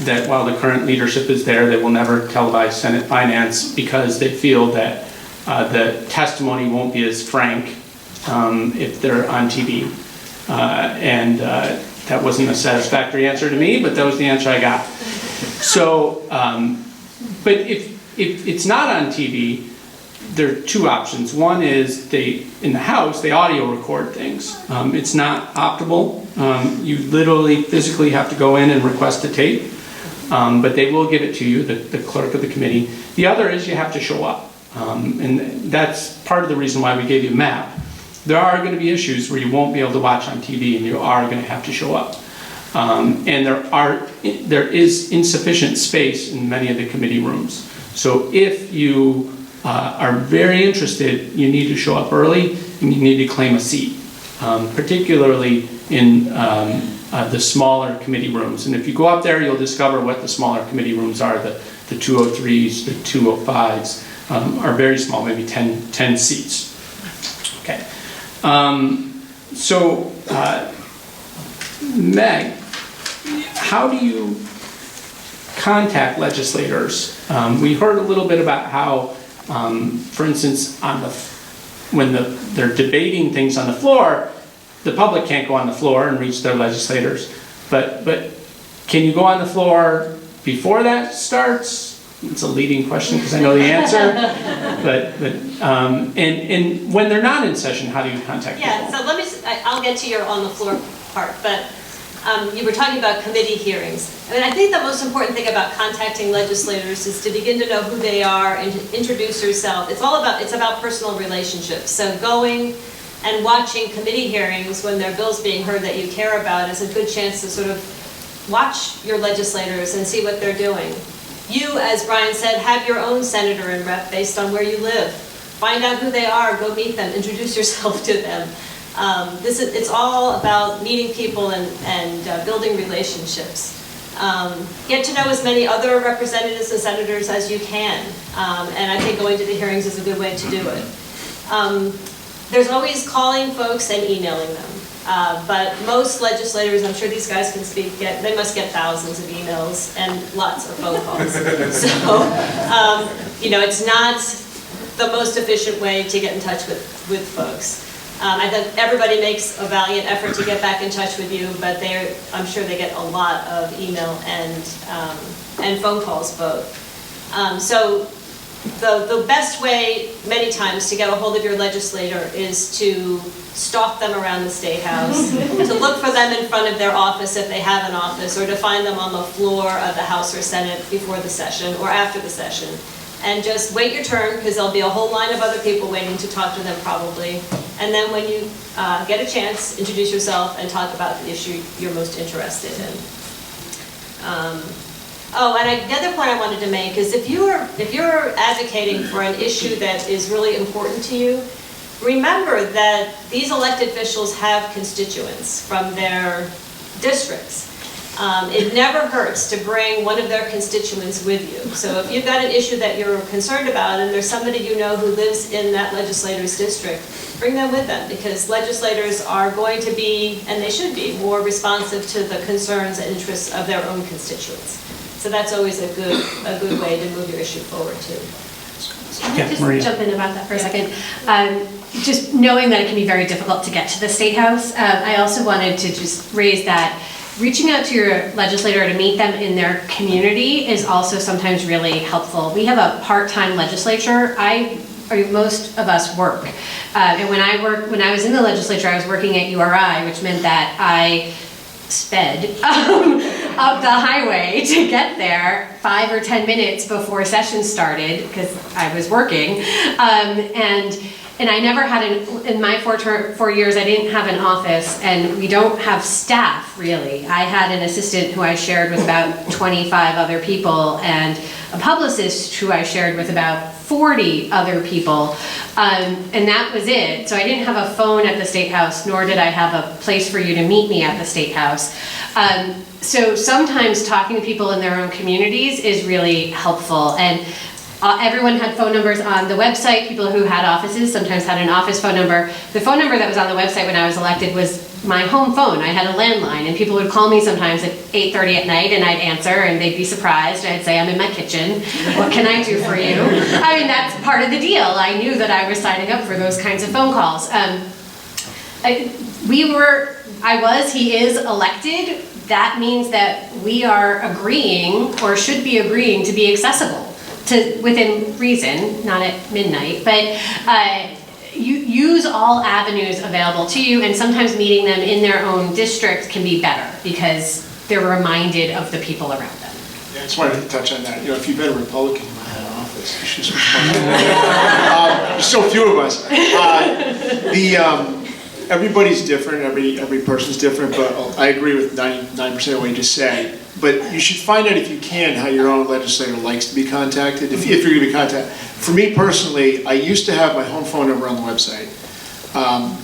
C: that while the current leadership is there, they will never televise Senate Finance because they feel that the testimony won't be as frank if they're on TV. That wasn't a satisfactory answer to me, but that was the answer I got. So, but if it's not on TV, there are two options. One is in the House, they audio record things. It's not optable. You literally physically have to go in and request a tape, but they will give it to you, the clerk of the committee. The other is you have to show up. And that's part of the reason why we gave you a map. There are going to be issues where you won't be able to watch on TV and you are going to have to show up. And there is insufficient space in many of the committee rooms. So if you are very interested, you need to show up early and you need to claim a seat, particularly in the smaller committee rooms. And if you go up there, you'll discover what the smaller committee rooms are. The 203s, the 205s are very small, maybe 10 seats. Okay. Meg, how do you contact legislators? We heard a little bit about how, for instance, when they're debating things on the floor, the public can't go on the floor and reach their legislators. But can you go on the floor before that starts? It's a leading question because I know the answer. And when they're not in session, how do you contact people?
F: Yeah, so I'll get to your on the floor part, but you were talking about committee hearings. I mean, I think the most important thing about contacting legislators is to begin to know who they are and to introduce yourself. It's about personal relationships. So going and watching committee hearings when there are bills being heard that you care about is a good chance to sort of watch your legislators and see what they're doing. You, as Brian said, have your own senator and rep based on where you live. Find out who they are, go meet them, introduce yourself to them. It's all about meeting people and building relationships. Get to know as many other representatives and senators as you can, and I think going to the hearings is a good way to do it. There's always calling folks and emailing them. But most legislators, I'm sure these guys can speak, they must get thousands of emails and lots of phone calls. So, it's not the most efficient way to get in touch with folks. I think everybody makes a valiant effort to get back in touch with you, but I'm sure they get a lot of email and phone calls both. So the best way, many times, to get a hold of your legislator is to stalk them around the State House, to look for them in front of their office if they have an office, or to find them on the floor of the House or Senate before the session or after the session. And just wait your turn, because there'll be a whole line of other people waiting to talk to them probably. And then when you get a chance, introduce yourself and talk about the issue you're most interested in. And the other point I wanted to make is if you're advocating for an issue that is really important to you, remember that these elected officials have constituents from their districts. It never hurts to bring one of their constituents with you. So if you've got an issue that you're concerned about and there's somebody you know who lives in that legislator's district, bring them with them, because legislators are going to be, and they should be, more responsive to the concerns and interests of their own constituents. So that's always a good way to move your issue forward too.
D: Can
A: Yeah,
D: I just
A: Maria.
D: jump in about that for a second? Just knowing that it can be very difficult to get to the State House, I also wanted to just raise that reaching out to your legislator to meet them in their community is also sometimes really helpful. We have a part-time legislature. Most of us work. And when I was in the legislature, I was working at URI, which meant that I sped up the highway to get there 5 or 10 minutes before session started because I was working. And I never had in my 4 years, I didn't have an office, and we don't have staff, really. I had an assistant who I shared with about 25 other people, and a publicist who I shared with about 40 other people, and that was it. So I didn't have a phone at the State House, nor did I have a place for you to meet me at the State House. So sometimes talking to people in their own communities is really helpful. And everyone had phone numbers on the website. People who had offices sometimes had an office phone number. The phone number that was on the website when I was elected was my home phone. I had a landline, and people would call me sometimes at 8:30 at night, and I'd answer, and they'd be surprised. I'd say, I'm in my kitchen. What can I do for you? I mean, that's part of the deal. I knew that I was signing up for those kinds of phone calls. He is elected. That means that we are agreeing, or should be agreeing, to be accessible. Within reason, not at midnight, but you use all avenues available to you, and sometimes meeting them in their own district can be better because they're reminded of the people around them.
G: Yeah, I just wanted to touch on that. If you've been a Republican in my office, you should switch parties. There's so few of us. Everybody's different, every person's different, but I agree with 99% of what you just said. But you should find out, if you can, how your own legislator likes to be contacted, if you're going to be contacted. For me personally, I used to have my home phone number on the website,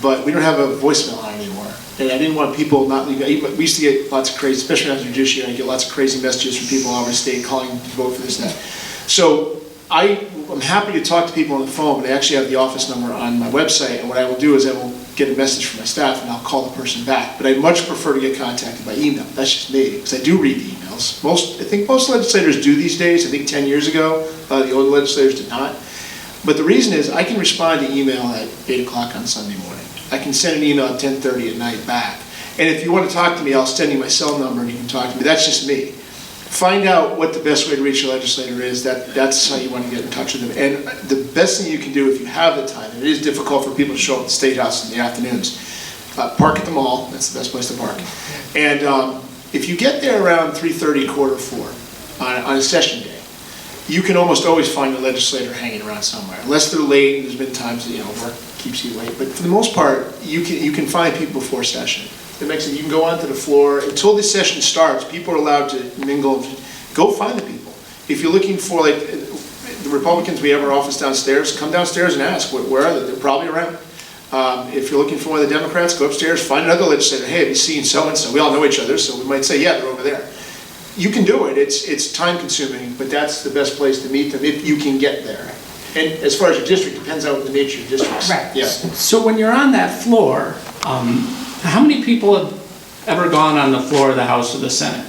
G: but we don't have a voicemail line anymore. And I didn't want people not leaving. We used to get lots of crazy, especially after the judiciary, I get lots of crazy messages from people all over the state calling to vote for this and that. So I'm happy to talk to people on the phone, but I actually have the office number on my website, and what I will do is I will get a message from my staff and I'll call the person back. But I much prefer to get contacted by email. That's just me, because I do read the emails. I think most legislators do these days. I think 10 years ago, the old legislators did not. But the reason is I can respond to email at 8 o'clock on Sunday morning. I can send an email at 10:30 at night back. And if you want to talk to me, I'll send you my cell number and you can talk to me. That's just me. Find out what the best way to reach your legislator is. That's how you want to get in touch with them. And the best thing you can do if you have the time, and it is difficult for people to show up at the State House in the afternoons, park at the mall. That's the best place to park. And if you get there around 3:30, 3:45 on a session day, you can almost always find a legislator hanging around somewhere. Unless they're late, and there's been times that work keeps you late. But for the most part, you can find people before session. It makes it, you can go onto the floor. Until the session starts, people are allowed to mingle. Go find the people. If you're looking for, like, the Republicans, we have our office downstairs, come downstairs and ask, where are they? They're probably around. If you're looking for one of the Democrats, go upstairs, find another legislator. Hey, have you seen so-and-so? We all know each other, so we might say, yeah, they're over there. You can do it. It's time-consuming, but that's the best place to meet them if you can get there. And as far as your district, depends on the nature of your district.
D: Right.
G: Yeah.
C: So when you're on that floor, how many people have ever gone on the floor of the House or the Senate?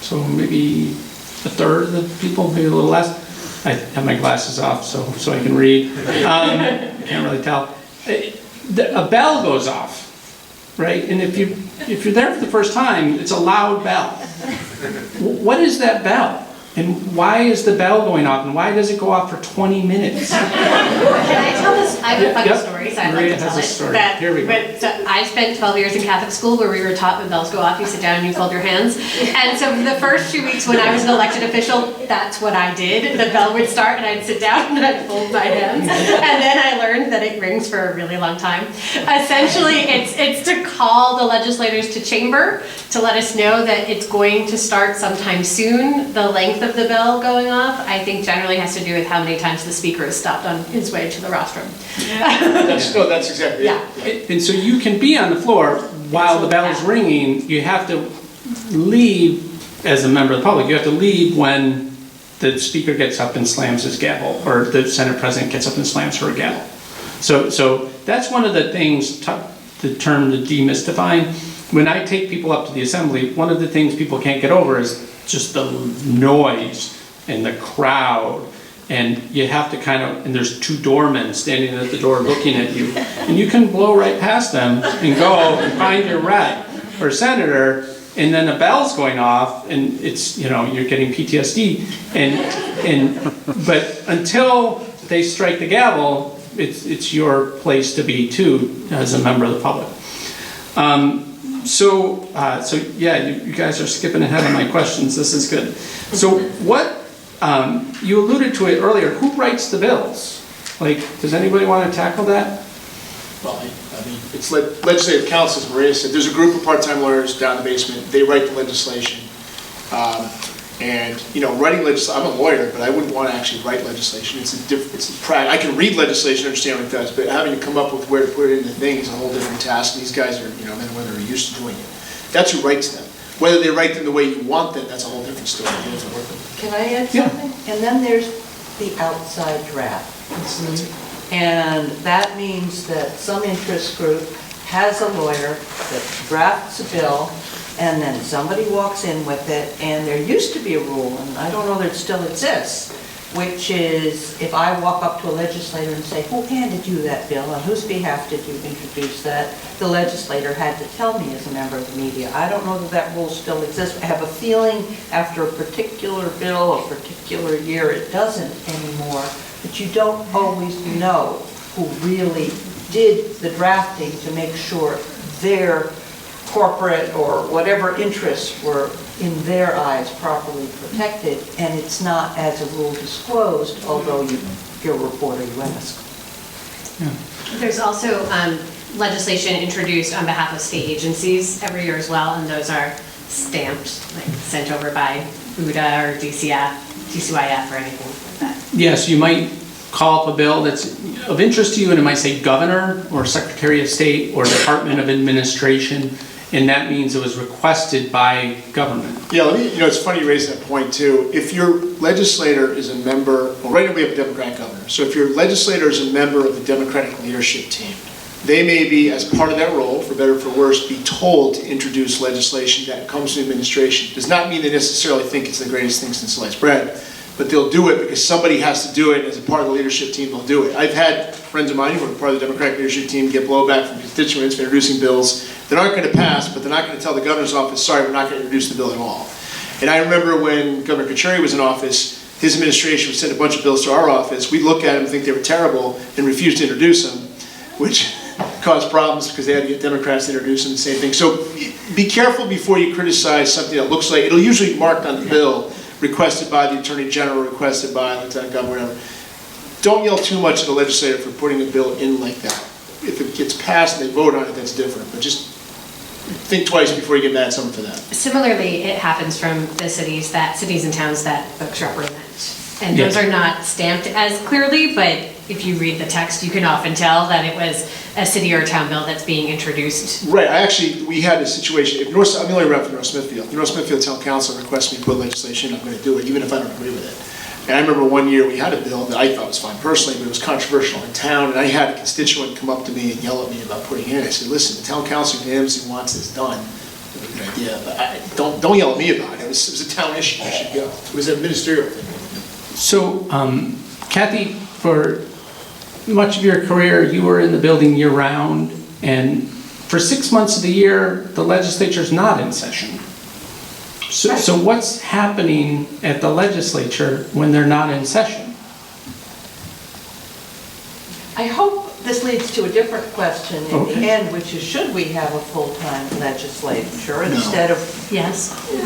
C: So maybe a third of the people, maybe a little less. I have my glasses off so I can read. Can't really tell. A bell goes off, right? And if you're there for the first time, it's a loud bell. What is that bell? And why is the bell going off? And why does it go off for 20 minutes?
D: Can I tell this? I have a funny
C: Yep.
D: story, so I'd like
C: Maria
D: to tell
C: has a
D: it.
C: story.
D: That-
C: Here we go.
D: but, so I spent 12 years in Catholic school where we were taught when bells go off, you sit down and you fold your hands. And so for the first 2 weeks when I was an elected official, that's what I did. The bell would start and I'd sit down and I'd fold my hands. And then I learned that it rings for a really long time. Essentially, it's to call the legislators to chamber to let us know that it's going to start sometime soon. The length of the bell going off, I think generally has to do with how many times the speaker has stopped on his way to the rostrum.
G: That's exactly it.
D: Yeah.
C: And so you can be on the floor while the bell is ringing. You have to leave, as a member of the public, you have to leave when the speaker gets up and slams his gavel, or the Senate president gets up and slams her gavel. So that's one of the things, the term the demystifying. When I take people up to the assembly, one of the things people can't get over is just the noise and the crowd. And you have to kind of, and there's two doormen standing at the door looking at you. And you can blow right past them and go and find your rep or senator, and then a bell's going off, and it's, you're getting PTSD. But until they strike the gavel, it's your place to be too, as a member of the public. So yeah, you guys are skipping ahead on my questions. This is good. So what, you alluded to it earlier, who writes the bills? Like, does anybody want to tackle that?
G: Well, I mean, it's legislative council, as Maria said. There's a group of part-time lawyers down in the basement. They write the legislation. And, writing legislation, I'm a lawyer, but I wouldn't want to actually write legislation. I can read legislation, understand what it does, but having to come up with where to put it in the thing is a whole different task. And these guys are, men and women are used to doing it. That's who writes them. Whether they write them the way you want them, that's a whole different story. It doesn't work with them.
E: Can I add
C: Yeah.
E: something? And then there's the outside draft. And that means that some interest group has a lawyer that drafts a bill, and then somebody walks in with it, and there used to be a rule, and I don't know that it still exists, which is if I walk up to a legislator and say, who handed you that bill, on whose behalf did you introduce that? The legislator had to tell me as a member of the media. I don't know that that rule still exists. I have a feeling after a particular bill, a particular year, it doesn't anymore, but you don't always know who really did the drafting to make sure their corporate or whatever interests were in their eyes properly protected, and it's not as a rule disclosed, although if you're a reporter, you ask.
D: There's also legislation introduced on behalf of state agencies every year as well, and those are stamped, like sent over by UDA or DCYF or anything like that.
C: Yes, you might call up a bill that's of interest to you, and it might say governor or secretary of state or department of administration, and that means it was requested by government.
G: Yeah, it's funny you raise that point too. If your legislator is a member, well, right now we have a Democratic governor, so if your legislator is a member of the Democratic leadership team, they may be, as part of that role, for better or for worse, be told to introduce legislation that comes from administration. Does not mean they necessarily think it's the greatest thing since sliced bread, but they'll do it because somebody has to do it. As a part of the leadership team, they'll do it. I've had friends of mine who are part of the Democratic leadership team get blowback from constituents for introducing bills that aren't going to pass, but they're not going to tell the governor's office, sorry, we're not going to introduce the bill at all. And I remember when Governor Carcieri was in office, his administration would send a bunch of bills to our office. We'd look at them and think they were terrible and refuse to introduce them, which caused problems because they had to get Democrats to introduce them, the same thing. So be careful before you criticize something that looks like, it'll usually be marked on the bill, requested by the Attorney General, requested by Lieutenant Governor, whatever. Don't yell too much at the legislator for putting a bill in like that. If it gets passed and they vote on it, that's different. But just think twice before you get mad at someone for that.
D: Similarly, it happens from the cities and towns that folks represent. And those
C: Yes.
D: are not stamped as clearly, but if you read the text, you can often tell that it was a city or town bill that's being introduced.
G: Right, we had a situation, I'm the only rep for North Smithfield. The North Smithfield Town Council requests me to put legislation, I'm going to do it, even if I don't agree with it. And I remember one year we had a bill that I thought was fine personally, but it was controversial in town, and I had a constituent come up to me and yell at me about putting it in. I said, listen, the town council unanimously wants this done. It was a good idea, but don't yell at me about it. It was a town issue, it should go. It was an ministerial thing.
C: So, Kathy, for much of your career, you were in the building year-round, and for 6 months of the year, the legislature's not in session. So what's happening at the legislature when they're not in session?
E: I hope this leads to a different question in
C: Okay.
E: the end, which is, should we have a full-time legislature instead of...
D: Yes.
E: This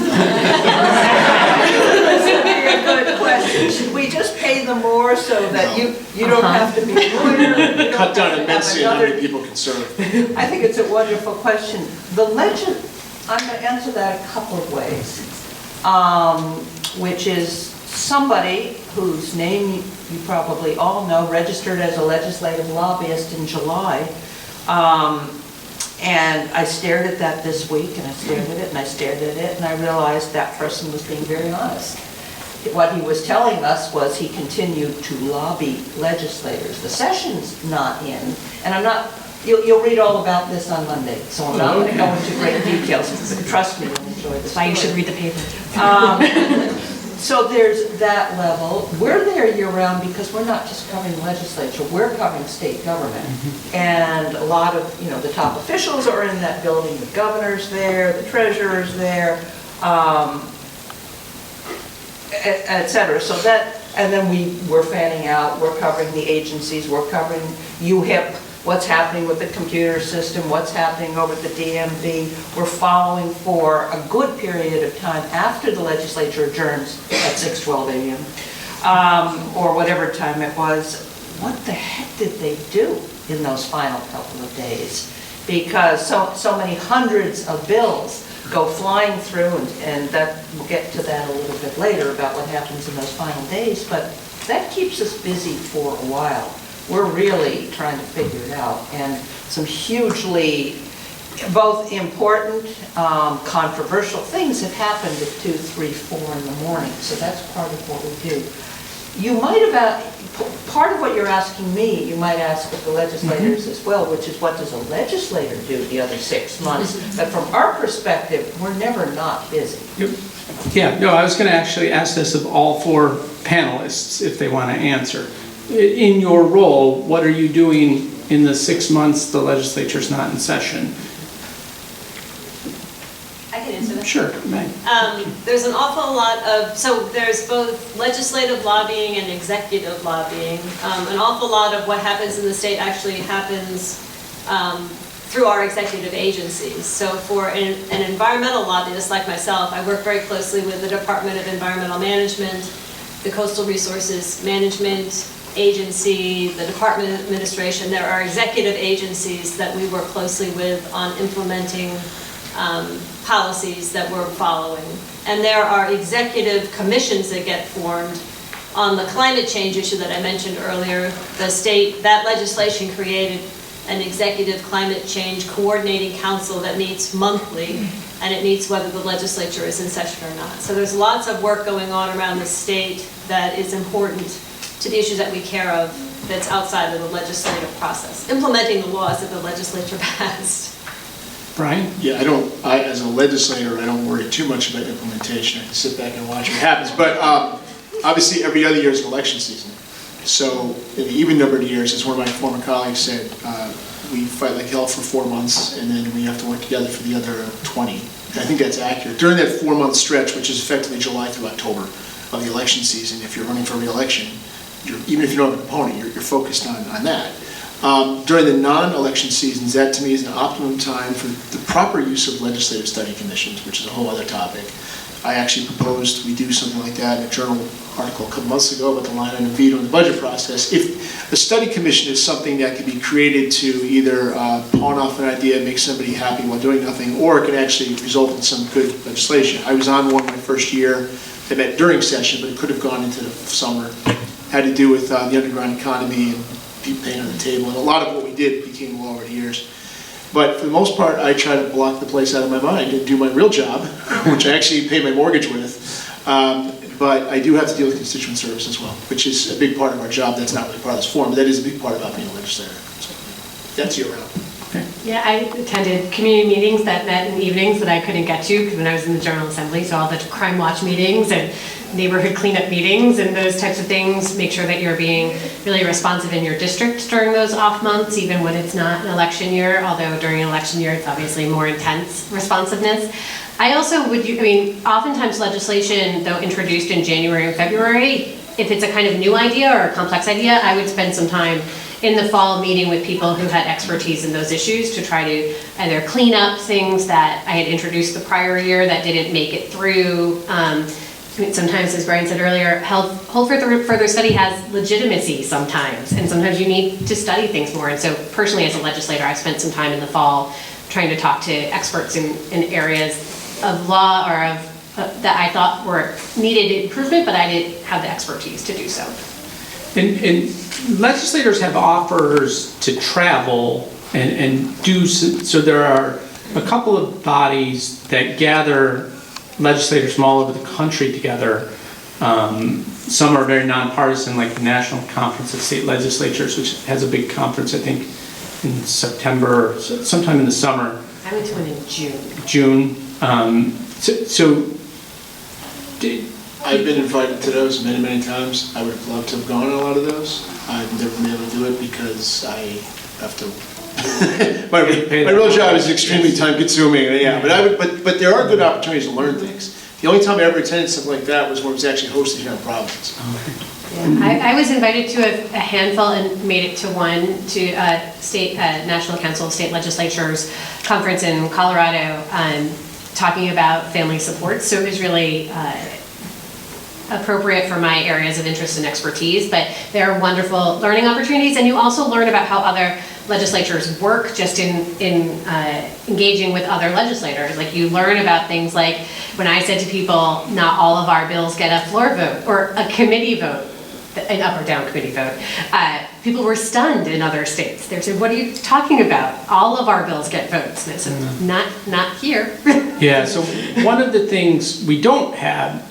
E: would be a good question. Should we just pay them more so that you don't have to be a lawyer? you don't
G: Cut down
E: have to have
G: immensely on how
E: another-
G: many people can serve.
E: I think it's a wonderful question. I'm going to answer that a couple of ways, which is somebody whose name you probably all know, registered as a legislative lobbyist in July. And I stared at that this week, and I stared at it, and I stared at it, and I realized that person was being very honest. What he was telling us was he continued to lobby legislators. The session's not in, and I'm not, you'll read all about this on Monday, so I'm not going to go into great details. Trust me, you'll enjoy the story.
D: Why you should read the paper.
E: So there's that level. We're there year-round because we're not just covering the legislature, we're covering state government. And a lot of, the top officials are in that building, the governor's there, the treasurer's there, et cetera. So that, and then we're fanning out, we're covering the agencies, we're covering UHIP, what's happening with the computer system, what's happening over at the DMV. We're following for a good period of time after the legislature adjourns at 6:12 a.m. Or whatever time it was. What the heck did they do in those final couple of days? Because so many hundreds of bills go flying through, and that we'll get to that a little bit later about what happens in those final days, but that keeps us busy for a while. We're really trying to figure it out, and some hugely both important, controversial things have happened at 2, 3, 4 in the morning, so that's part of what we do. You might part of what you're asking me, you might ask of the legislators as well, which is what does a legislator do the other 6 months? But from our perspective, we're never not busy.
C: Yeah, no, I was going to actually ask this of all 4 panelists if they want to answer. In your role, what are you doing in the 6 months the legislature's not in session?
F: I can answer that.
C: Sure, Meg.
F: There's an awful lot of, so there's both legislative lobbying and executive lobbying. An awful lot of what happens in the state actually happens through our executive agencies. So for an environmental lobbyist like myself, I work very closely with the Department of Environmental Management, the Coastal Resources Management Agency, the Department of Administration. There are executive agencies that we work closely with on implementing policies that we're following. And there are executive commissions that get formed on the climate change issue that I mentioned earlier. The state, that legislation created an executive climate change coordinating council that meets monthly, and it meets whether the legislature is in session or not. So there's lots of work going on around the state that is important to the issues that we care of that's outside of the legislative process, implementing the laws that the legislature passed.
C: Brian?
G: Yeah, as a legislator, I don't worry too much about implementation. I can sit back and watch what happens. But obviously, every other year is an election season. So in an even number of years, as one of my former colleagues said, we fight like hell for 4 months, and then we have to work together for the other 20. And I think that's accurate. During that 4-month stretch, which is effectively July through October of the election season, if you're running for re-election, even if you don't have an opponent, you're focused on that. During the non-election seasons, that to me is an optimum time for the proper use of legislative study commissions, which is a whole other topic. I actually proposed we do something like that in a journal article a couple months ago about the line item veto in the budget process. If a study commission is something that can be created to either pawn off an idea and make somebody happy while doing nothing, or it can actually result in some good legislation. I was on one my first year that met during session, but it could have gone into the summer. Had to do with the underground economy and deep pain on the table, and a lot of what we did became law over the years. But for the most part, I try to block the place out of my mind and do my real job, which I actually pay my mortgage with. but I do have to deal with constituent service as well, which is a big part of our job. That's not really part of this forum, but that is a big part about being a legislator. So that's year round.
D: Yeah, I attended community meetings that met in the evenings that I couldn't get to because when I was in the General Assembly, so all the crime watch meetings and neighborhood cleanup meetings and those types of things, make sure that you're being really responsive in your district during those off months, even when it's not an election year, although during an election year, it's obviously more intense responsiveness. I also oftentimes legislation, though introduced in January and February, if it's a kind of new idea or a complex idea, I would spend some time in the fall meeting with people who had expertise in those issues to try to either clean up things that I had introduced the prior year that didn't make it through. Sometimes, as Brian said earlier, whole further study has legitimacy sometimes, and sometimes you need to study things more. And so personally, as a legislator, I've spent some time in the fall trying to talk to experts in areas of law or of that I thought were needed improvement, but I didn't have the expertise to do so.
C: And legislators have offers to travel and do, so there are a couple of bodies that gather legislators from all over the country together. Some are very nonpartisan, like the National Conference of State Legislatures, which has a big conference, I think, in September, sometime in the summer.
D: I went to one in June.
C: June.
G: I've been invited to those many, many times. I would have loved to have gone on a lot of those. I've never been able to do it because I have to. my real job is extremely time consuming. Yeah, but there are good opportunities to learn things. The only time I ever attended something like that was when it was actually hosted here in Providence.
D: Yeah, I was invited to a handful and made it to National Council of State Legislatures conference in Colorado, talking about family support. So it was really appropriate for my areas of interest and expertise, but they're wonderful learning opportunities, and you also learn about how other legislatures work just in engaging with other legislators. Like you learn about things like when I said to people, not all of our bills get a floor vote or a committee vote, an up or down committee vote. People were stunned in other states. They said, what are you talking about? All of our bills get votes. And I said, not here.
C: Yeah, so one of the things we don't have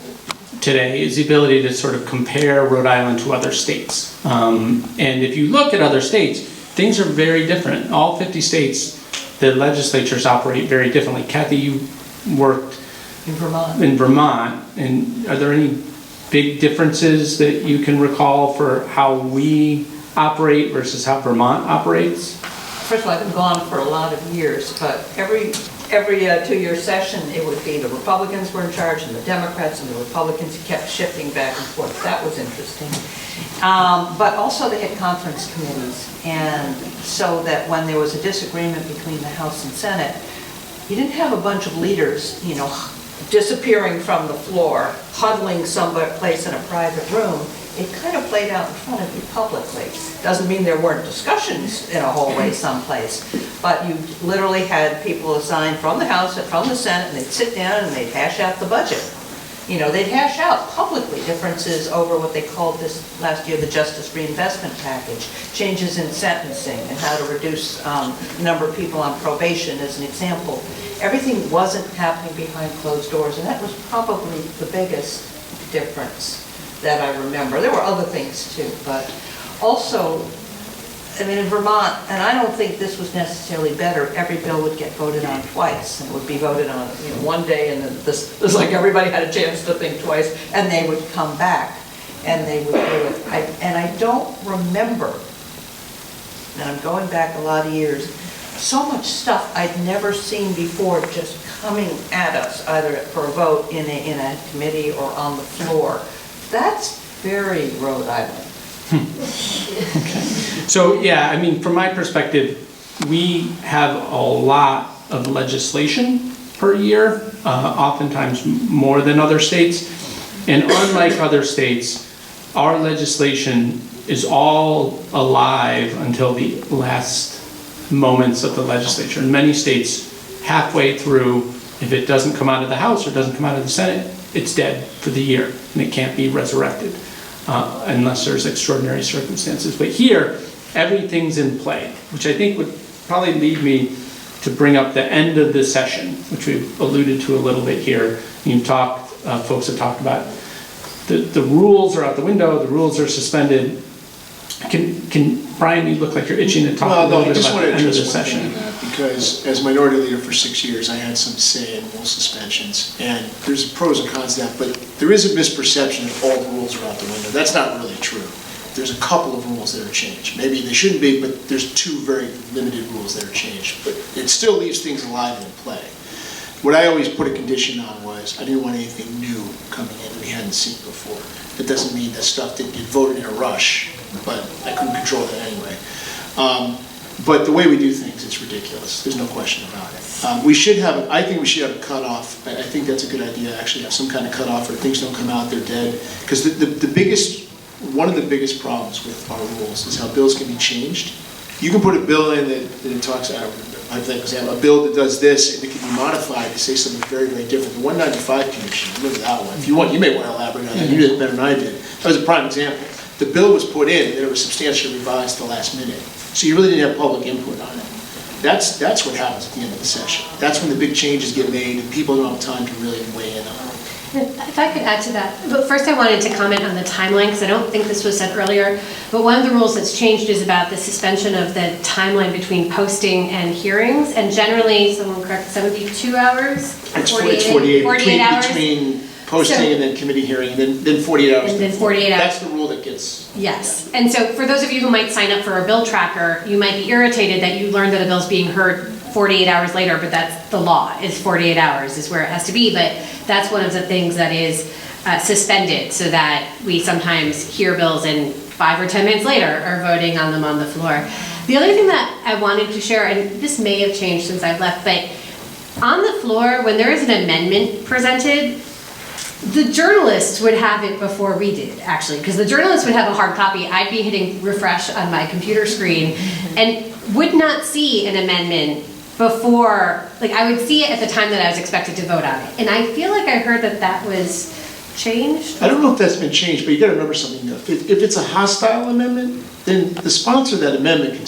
C: today is the ability to sort of compare Rhode Island to other states. And if you look at other states, things are very different. All 50 states, the legislatures operate very differently. Kathy, you worked
E: In Vermont.
C: in Vermont, and are there any big differences that you can recall for how we operate versus how Vermont operates?
E: First of all, I've been gone for a lot of years, but every 2-year session, it would be the Republicans were in charge and the Democrats, and the Republicans kept shifting back and forth. That was interesting. But also they had conference committees, and so that when there was a disagreement between the House and Senate, you didn't have a bunch of leaders, disappearing from the floor, huddling someplace in a private room. It kind of played out in front of you publicly. Doesn't mean there weren't discussions in a hallway someplace, but you literally had people assigned from the House and from the Senate, and they'd sit down and they'd hash out the budget. They'd hash out publicly differences over what they called this last year the Justice Reinvestment Package, changes in sentencing and how to reduce the number of people on probation as an example. Everything wasn't happening behind closed doors, and that was probably the biggest difference that I remember. There were other things too, but also, in Vermont, and I don't think this was necessarily better, every bill would get voted on twice, and it would be voted on one day, and then this was like everybody had a chance to think twice, and they would come back, and they would do it. And I don't remember, and I'm going back a lot of years, so much stuff I'd never seen before just coming at us, either for a vote in a committee or on the floor. That's very Rhode Island.
C: Okay. So, yeah, from my perspective, we have a lot of legislation per year, oftentimes more than other states. And unlike other states, our legislation is all alive until the last moments of the legislature. In many states, halfway through, if it doesn't come out of the House or doesn't come out of the Senate, it's dead for the year, and it can't be resurrected unless there's extraordinary circumstances. But here, everything's in play, which I think would probably lead me to bring up the end of the session, which we've alluded to a little bit here. Folks have talked about
A: the rules are out the window, the rules are suspended. Brian, you look like you're itching to talk a little
G: I
A: bit
G: just
A: about
G: want
A: the
G: to
A: end of the
G: address one thing
A: session.
G: on that, because as minority leader for 6 years, I had some say in rule suspensions, and there's pros and cons to that, but there is a misperception that all the rules are out the window. That's not really true. There's a couple of rules that are changed. Maybe they shouldn't be, but there's 2 very limited rules that are changed, but it still leaves things alive and in play. What I always put a condition on was, I didn't want anything new coming in that we hadn't seen before. That doesn't mean that stuff didn't get voted in a rush, but I couldn't control that anyway. But the way we do things, it's ridiculous. There's no question about it. I think we should have a cutoff. I think that's a good idea, actually, have some kind of cutoff where things don't come out, they're dead. Because one of the biggest problems with our rules is how bills can be changed. You can put a bill in that talks, I think, a bill that does this, and it can be modified to say something very, very different. The 195 Commission, remember that one? If you want, you may want to elaborate on that. You did it better than I did. That was a prime example. The bill was put in, and it was substantially revised at the last minute. So you really didn't have public input on it. That's what happens at the end of the session. That's when the big changes get made, and people don't have time to really weigh in on it.
D: If I could add to that, but first I wanted to comment on the timeline, because I don't think this was said earlier, but one of the rules that's changed is about the suspension of the timeline between posting and hearings, and generally, someone correct, 72 hours?
G: It's 48
D: hours?
G: between posting and then committee hearing, and then 48 hours.
D: And then 48 hours.
G: That's the rule that gets...
D: Yes, and so for those of you who might sign up for a bill tracker, you might be irritated that you learned that a bill's being heard 48 hours later, but that's the law, is 48 hours is where it has to be, but that's one of the things that is suspended, so that we sometimes hear bills and 5 or 10 minutes later are voting on them on the floor. The other thing that I wanted to share, and this may have changed since I've left, but on the floor, when there is an amendment presented, the journalists would have it before we did, actually, because the journalists would have a hard copy. I'd be hitting refresh on my computer screen and would not see an amendment before, like I would see it at the time that I was expected to vote on it. And I feel like I heard that that was changed.
G: I don't know if that's been changed, but you gotta remember something though. If it's a hostile amendment, then the sponsor of that amendment can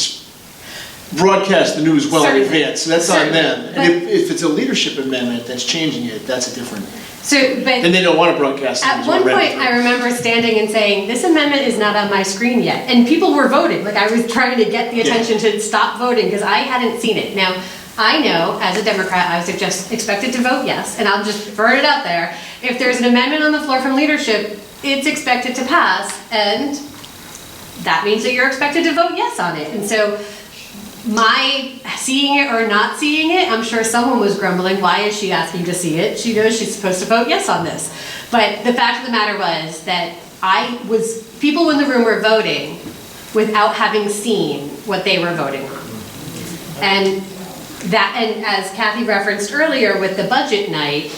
G: broadcast the news well in
D: Certainly.
G: advance, so that's on
D: Certainly.
G: them. And if it's a leadership amendment that's changing it, that's a different,
D: But
G: then they don't wanna broadcast the
D: at
G: news
D: one
G: well
D: point, I remember standing and saying, this amendment is not on my screen yet. And people were voting, like I was trying to get the attention to stop voting because I hadn't seen it. Now, I know, as a Democrat, I was just expected to vote yes, and I'll just throw it out there. If there's an amendment on the floor from leadership, it's expected to pass, and that means that you're expected to vote yes on it. And so my seeing it or not seeing it, I'm sure someone was grumbling, why is she asking to see it? She knows she's supposed to vote yes on this. But the fact of the matter was that people in the room were voting without having seen what they were voting on. And as Kathy referenced earlier with the budget night,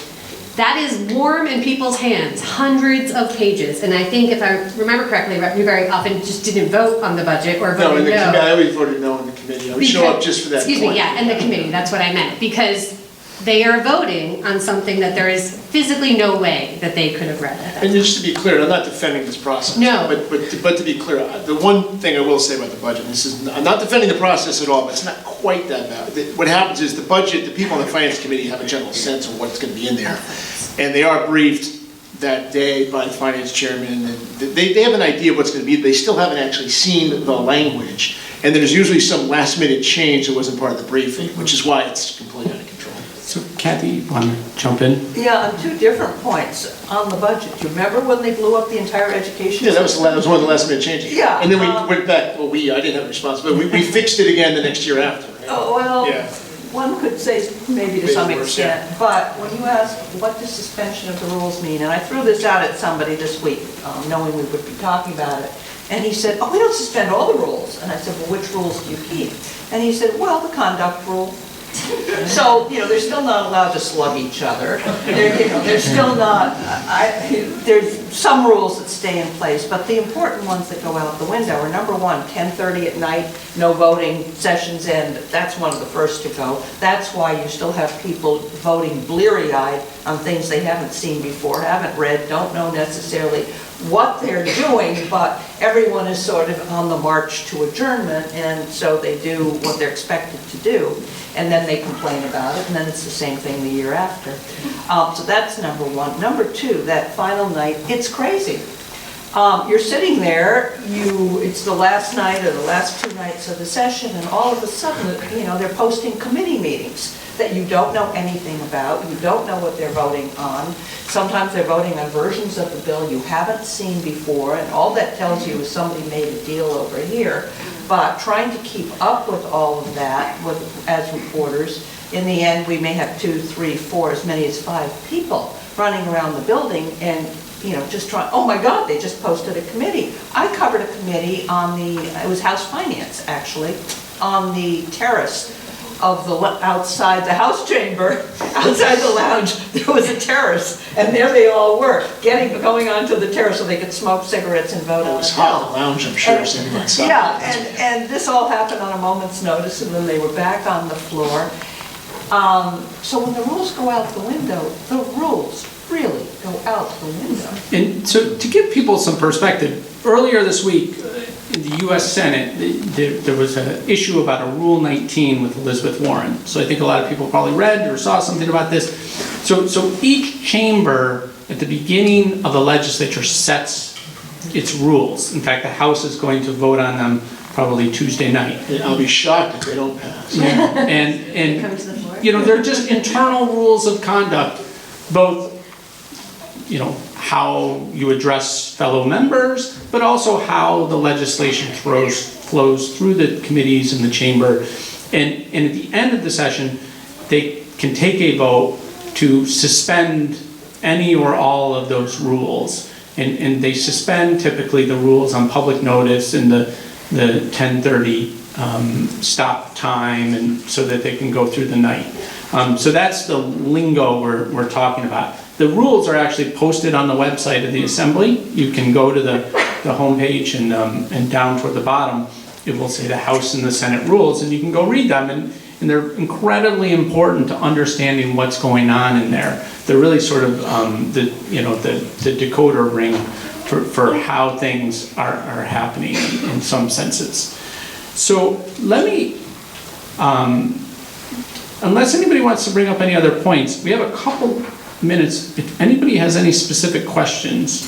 D: that is warm in people's hands, hundreds of pages. And I think if I remember correctly, we very often just didn't vote on the budget or voted no.
G: I always voted no in the committee. I would show up just for that
D: Excuse
G: point.
D: me, yeah, and the committee, that's what I meant. Because they are voting on something that there is physically no way that they could have read it.
G: And just to be clear, I'm not defending this process.
D: No.
G: But to be clear, the one thing I will say about the budget, I'm not defending the process at all, but it's not quite that bad. What happens is the budget, the people on the finance committee have a general sense of what's going to be in there. And they are briefed that day by the finance chairman, and they have an idea of what's going to be. They still haven't actually seen the language. And there's usually some last minute change that wasn't part of the briefing, which is why it's completely out of control.
A: So Kathy, you want to jump in?
E: Yeah, on 2 different points on the budget. Do you remember when they blew up the entire education
G: Yeah, that was
E: system?
G: one of the last minute changes.
E: Yeah,
G: And then we went back, well, I didn't have a responsibility. We fixed it again the next year after. Right?
E: Oh, well,
G: Yeah.
E: one could say maybe to
G: Maybe
E: some
G: worse,
E: extent, but when you ask, what does suspension of the rules mean? And I threw this out at somebody this week, knowing we would be talking about it. And he said, oh, we don't suspend all the rules. And I said, well, which rules do you keep? And he said, well, the conduct rule. So, they're still not allowed to slug each other. They're still not, there's some rules that stay in place, but the important ones that go out the window are, number 1, 10:30 at night, no voting, sessions end. That's one of the first to go. That's why you still have people voting bleary-eyed on things they haven't seen before, haven't read, don't know necessarily what they're doing, but everyone is sort of on the march to adjournment, and so they do what they're expected to do, and then they complain about it, and then it's the same thing the year after. So that's number one. Number two, that final night, it's crazy. You're sitting there, it's the last night or the last 2 nights of the session, and all of a sudden, they're posting committee meetings that you don't know anything about, you don't know what they're voting on. Sometimes they're voting on versions of the bill you haven't seen before, and all that tells you is somebody made a deal over here. But trying to keep up with all of that as reporters, in the end, we may have 2, 3, 4, as many as 5 people running around the building and just trying, oh my God, they just posted a committee. I covered a committee it was House Finance, actually, on the terrace of outside the House chamber, outside the lounge, there was a terrace, and there they all were, going onto the terrace so they could smoke cigarettes and vote on
G: It
E: the
G: was hot in the
E: bill.
G: lounge, I'm sure, sitting outside.
E: Yeah, and this all happened on a moment's notice, and then they were back on the floor. So when the rules go out the window, the rules really go out the window.
C: And so to give people some perspective, earlier this week in the US Senate, there was an issue about a Rule 19 with Elizabeth Warren. So I think a lot of people probably read or saw something about this. So each chamber at the beginning of the legislature sets its rules. In fact, the House is going to vote on them probably Tuesday night.
G: I'll be shocked if they don't pass.
C: And they're just internal rules of conduct, both how you address fellow members, but also how the legislation flows through the committees in the chamber. And at the end of the session, they can take a vote to suspend any or all of those rules. And they suspend typically the rules on public notice and the 10:30 stop time, and so that they can go through the night. So that's the lingo we're talking about. The rules are actually posted on the website of the Assembly. You can go to the homepage and down toward the bottom, it will say the House and the Senate rules, and you can go read them. And they're incredibly important to understanding what's going on in there. They're really sort of the decoder ring for how things are happening in some senses. So let me, unless anybody wants to bring up any other points, we have a couple minutes. If anybody has any specific questions.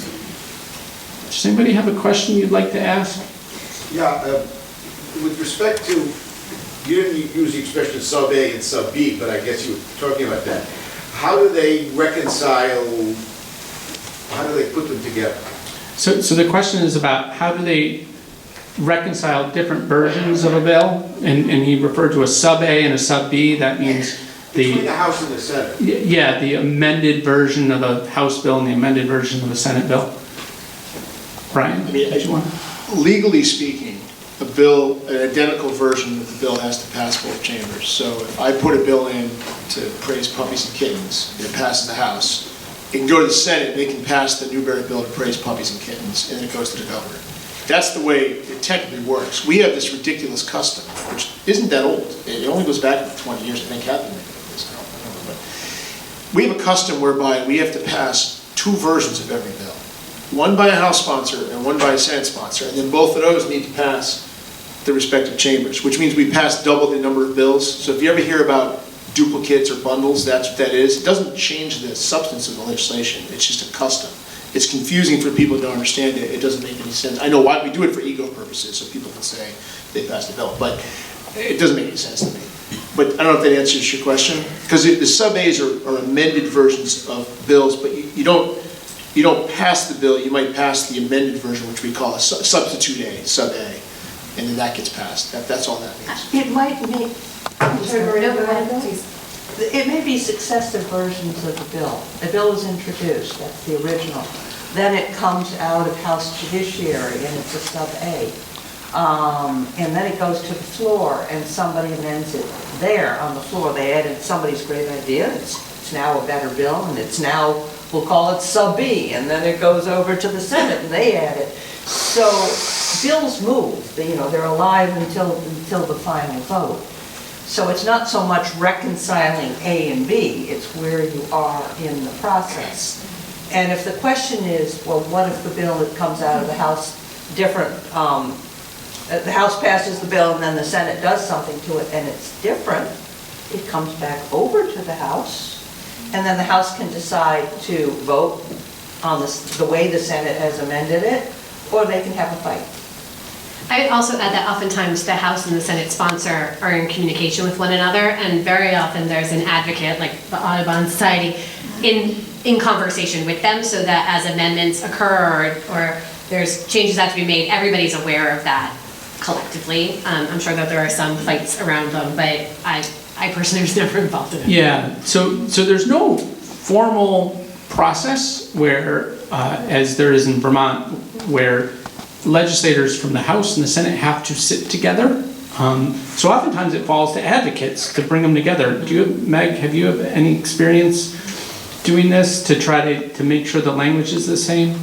C: Does anybody have a question you'd like to ask?
H: Yeah, with respect to, you didn't use the expression sub A and sub B, but I guess you were talking about that. How do they reconcile, how do they put them together?
C: So the question is about how do they reconcile different versions of a bill? And he referred to a sub A and a sub B. That means
H: Between the House and the Senate.
C: Yeah, the amended version of a House bill and the amended version of a Senate bill. Brian, did you want?
G: Legally speaking, an identical version of the bill has to pass both chambers. So if I put a bill in to praise puppies and kittens, and it passes the House, it can go to the Senate, they can pass the Newberry bill to praise puppies and kittens, and then it goes to the governor. That's the way it technically works. We have this ridiculous custom, which isn't that old. It only goes back 20 years, I think, Catherine made this, I don't remember. But we have a custom whereby we have to pass 2 versions of every bill. One by a House sponsor and one by a Senate sponsor, and then both of those need to pass the respective chambers, which means we pass double the number of bills. So if you ever hear about duplicates or bundles, that's what that is. It doesn't change the substance of the legislation, it's just a custom. It's confusing for people who don't understand it, it doesn't make any sense. I know why we do it for ego purposes, so people can say they passed the bill, but it doesn't make any sense to me. But I don't know if that answers your question, because the sub-As are amended versions of bills, but you don't pass the bill, you might pass the amended version, which we call a substitute A, sub-A, and then that gets passed. That's all that means.
E: It might be,
D: No, go ahead, please.
E: it may be successive versions of the bill. The bill is introduced, that's the original. Then it comes out of House Judiciary and it's a sub-A. And then it goes to the floor and somebody amends it there on the floor. They added somebody's great idea, it's now a better bill, and it's now, we'll call it sub-B, and then it goes over to the Senate and they add it. So bills move, they're alive until the final vote. So it's not so much reconciling A and B, it's where you are in the process. And if the question is, well, what if the bill that comes out of the House different, the House passes the bill and then the Senate does something to it and it's different, it comes back over to the House, and then the House can decide to vote on the way the Senate has amended it, or they can have a fight.
D: I would also add that oftentimes the House and the Senate sponsor are in communication with one another, and very often there's an advocate, like the Audubon Society, in conversation with them, so that as amendments occur or there's changes that have to be made, everybody's aware of that collectively. I'm sure that there are some fights around them, but I personally was never involved in it.
C: Yeah, so there's no formal process where, as there is in Vermont, where legislators from the House and the Senate have to sit together. So oftentimes it falls to advocates to bring them together. Meg, have you have any experience doing this to try to make sure the language is the same?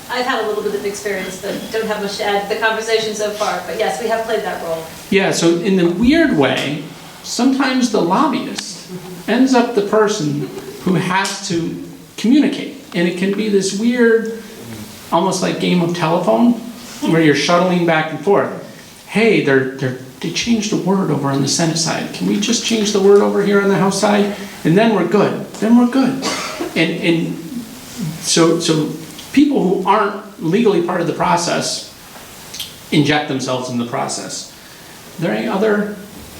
F: I've had a little bit of experience, but don't have much to add to the conversation so far. But yes, we have played that role.
C: Yeah, so in the weird way, sometimes the lobbyist ends up the person who has to communicate. And it can be this weird, almost like game of telephone, where you're shuttling back and forth. Hey, they changed a word over on the Senate side. Can we just change the word over here on the House side? And then we're good. Then we're good. And so people who aren't legally part of the process inject themselves in the process. Are there any other?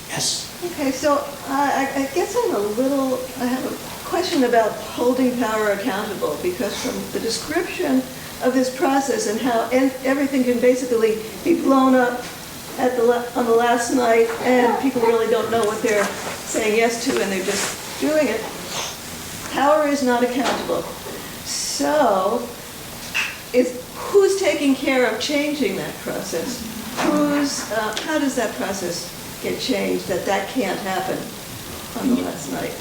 C: Yes.
I: Okay, so I guess I have a question about holding power accountable, because from the description of this process and how everything can basically be blown up on the last night and people really don't know what they're saying yes to and they're just doing it, power is not accountable. So who's taking care of changing that process? How does that process get changed that can't happen on the last night?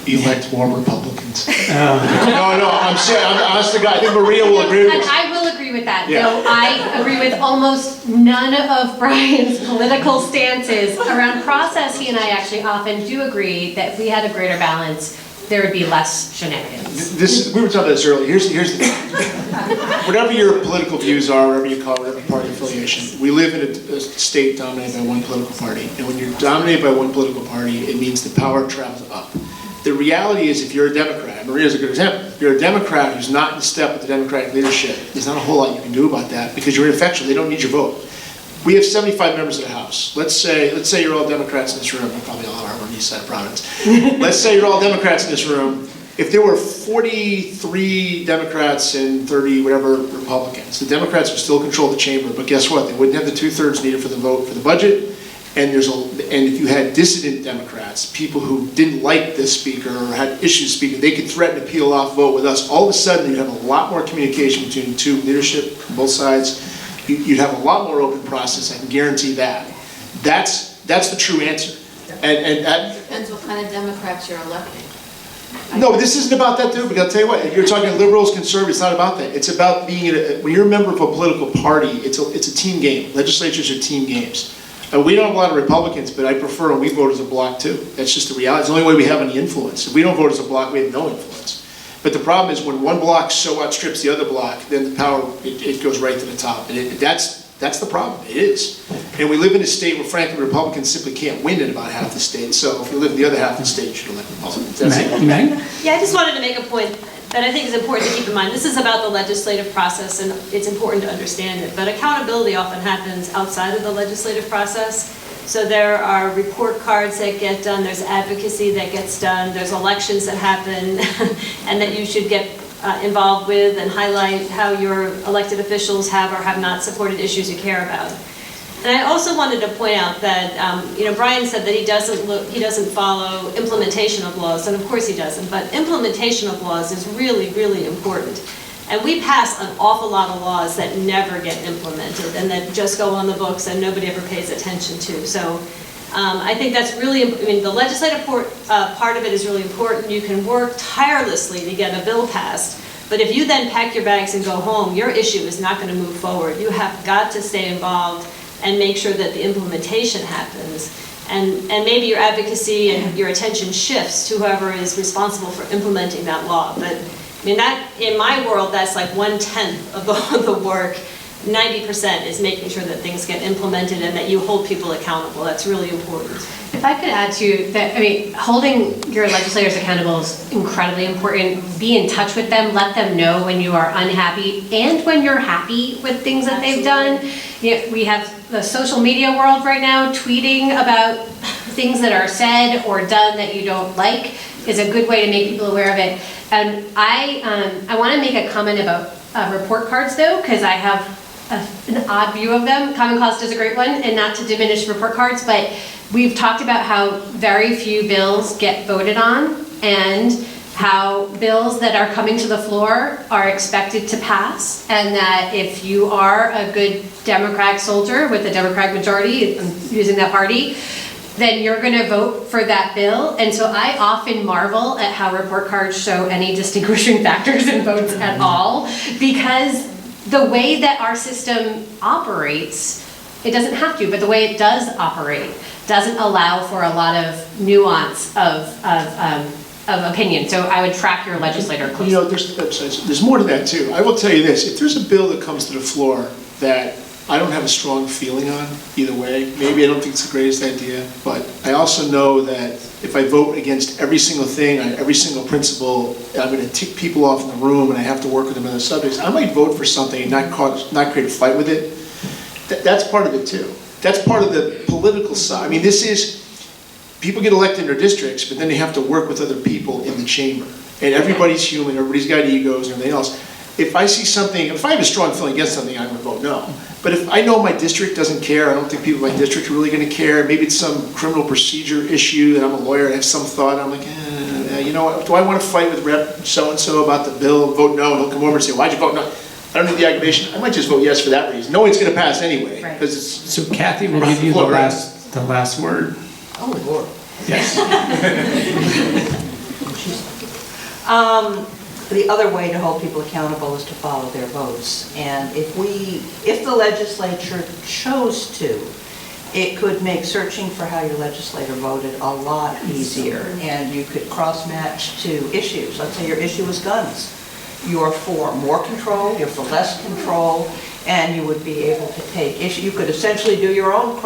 G: Elect more Republicans. No, I'm serious. Honest to God, I think Maria will agree with
D: And
G: this.
D: I will agree with that.
G: Yeah.
D: Though I agree with almost none of Brian's political stances around process. He and I actually often do agree that if we had a greater balance, there would be less shenanigans.
G: We were talking about this earlier. Here's the thing. Whatever your political views are, whatever you call it, whatever party affiliation, we live in a state dominated by one political party. And when you're dominated by one political party, it means the power travels up. The reality is, if you're a Democrat, Maria's a good example, if you're a Democrat who's not in step with the Democratic leadership, there's not a whole lot you can do about that because you're ineffectual. They don't need your vote. We have 75 members of the House. Let's say you're all Democrats in this room. You probably all are on the east side of Providence. Let's say you're all Democrats in this room. If there were 43 Democrats and 30 whatever Republicans, the Democrats would still control the chamber. But guess what? They wouldn't have the 2/3 needed for the vote for the budget. And if you had dissident Democrats, people who didn't like this speaker or had issues speaking, they could threaten to peel off vote with us. All of a sudden, you'd have a lot more communication between the two leadership from both sides. You'd have a lot more open process. I can guarantee that. That's the true answer. And that
J: Depends what kind of Democrats you're electing.
G: no, but this isn't about that, dude. But I'll tell you what. You're talking liberals, conservatives. It's not about that. It's about being when you're a member of a political party. It's a team game. Legislatures are team games. We don't have a lot of Republicans, but I prefer when we vote as a bloc too. That's just the reality. It's the only way we have any influence. If we don't vote as a bloc, we have no influence. But the problem is when one bloc so outstrips the other bloc, then the power, it goes right to the top. And that's the problem. It is. And we live in a state where, frankly, Republicans simply can't win in about half the state. So if you live in the other half of the state, you should elect Republicans. That's it.
C: Meg?
F: Yeah, I just wanted to make a point that I think is important to keep in mind. This is about the legislative process, and it's important to understand it. But accountability often happens outside of the legislative process. So there are report cards that get done, there's advocacy that gets done, there's elections that happen, and that you should get involved with and highlight how your elected officials have or have not supported issues you care about. And I also wanted to point out that, Brian said that he doesn't follow implementation of laws, and of course he doesn't, but implementation of laws is really, really important. And we pass an awful lot of laws that never get implemented and that just go on the books and nobody ever pays attention to. So I think that's really, the legislative part of it is really important. You can work tirelessly to get a bill passed, but if you then pack your bags and go home, your issue is not going to move forward. You have got to stay involved and make sure that the implementation happens. And maybe your advocacy and your attention shifts to whoever is responsible for implementing that law. But I mean, that, in my world, that's like 1/10 of the work. 90% is making sure that things get implemented and that you hold people accountable. That's really important.
D: If I could add to that, I mean, holding your legislators accountable is incredibly important. Be in touch with them, let them know when you are unhappy and when you're happy with things that they've done. You know, we have the social media world right now, tweeting about things that are said or done that you don't like is a good way to make people aware of it. And I want to make a comment about report cards though, because I have an odd view of them. Common Cause does a great one, and not to diminish report cards, but we've talked about how very few bills get voted on and how bills that are coming to the floor are expected to pass, and that if you are a good Democratic soldier with a Democratic majority, I'm using that party, then you're going to vote for that bill. And so I often marvel at how report cards show any distinguishing factors in votes at all, because the way that our system operates, it doesn't have to, but the way it does operate doesn't allow for a lot of nuance of opinion. So I would track your legislator closely.
G: You know, there's more to that too. I will tell you this, if there's a bill that comes to the floor that I don't have a strong feeling on either way, maybe I don't think it's the greatest idea, but I also know that if I vote against every single thing on every single principle, I'm going to tick people off in the room and I have to work with them on the subjects. I might vote for something and not create a fight with it. That's part of it too. That's part of the political side. I mean, this is, people get elected in their districts, but then they have to work with other people in the chamber. And everybody's human, everybody's got egos and everything else. If I see something, if I have a strong feeling against something, I'm going to vote no. But if I know my district doesn't care, I don't think people in my district are really going to care, maybe it's some criminal procedure issue and I'm a lawyer and I have some thought, I'm like, you know what, do I want to fight with Rep. so-and-so about the bill, vote no, and he'll come over and say, why'd you vote no? I don't need the aggravation, I might just vote yes for that reason. No one's going to pass anyway.
D: Right.
G: Because it's
C: So Kathy will give you the last word.
E: Oh, Lord.
C: Yes.
E: The other way to hold people accountable is to follow their votes. And if the legislature chose to, it could make searching for how your legislator voted a lot easier. And you could cross-match to issues. Let's say your issue is guns. You're for more control, you're for less control, and you would be able to take issue. You could essentially do your own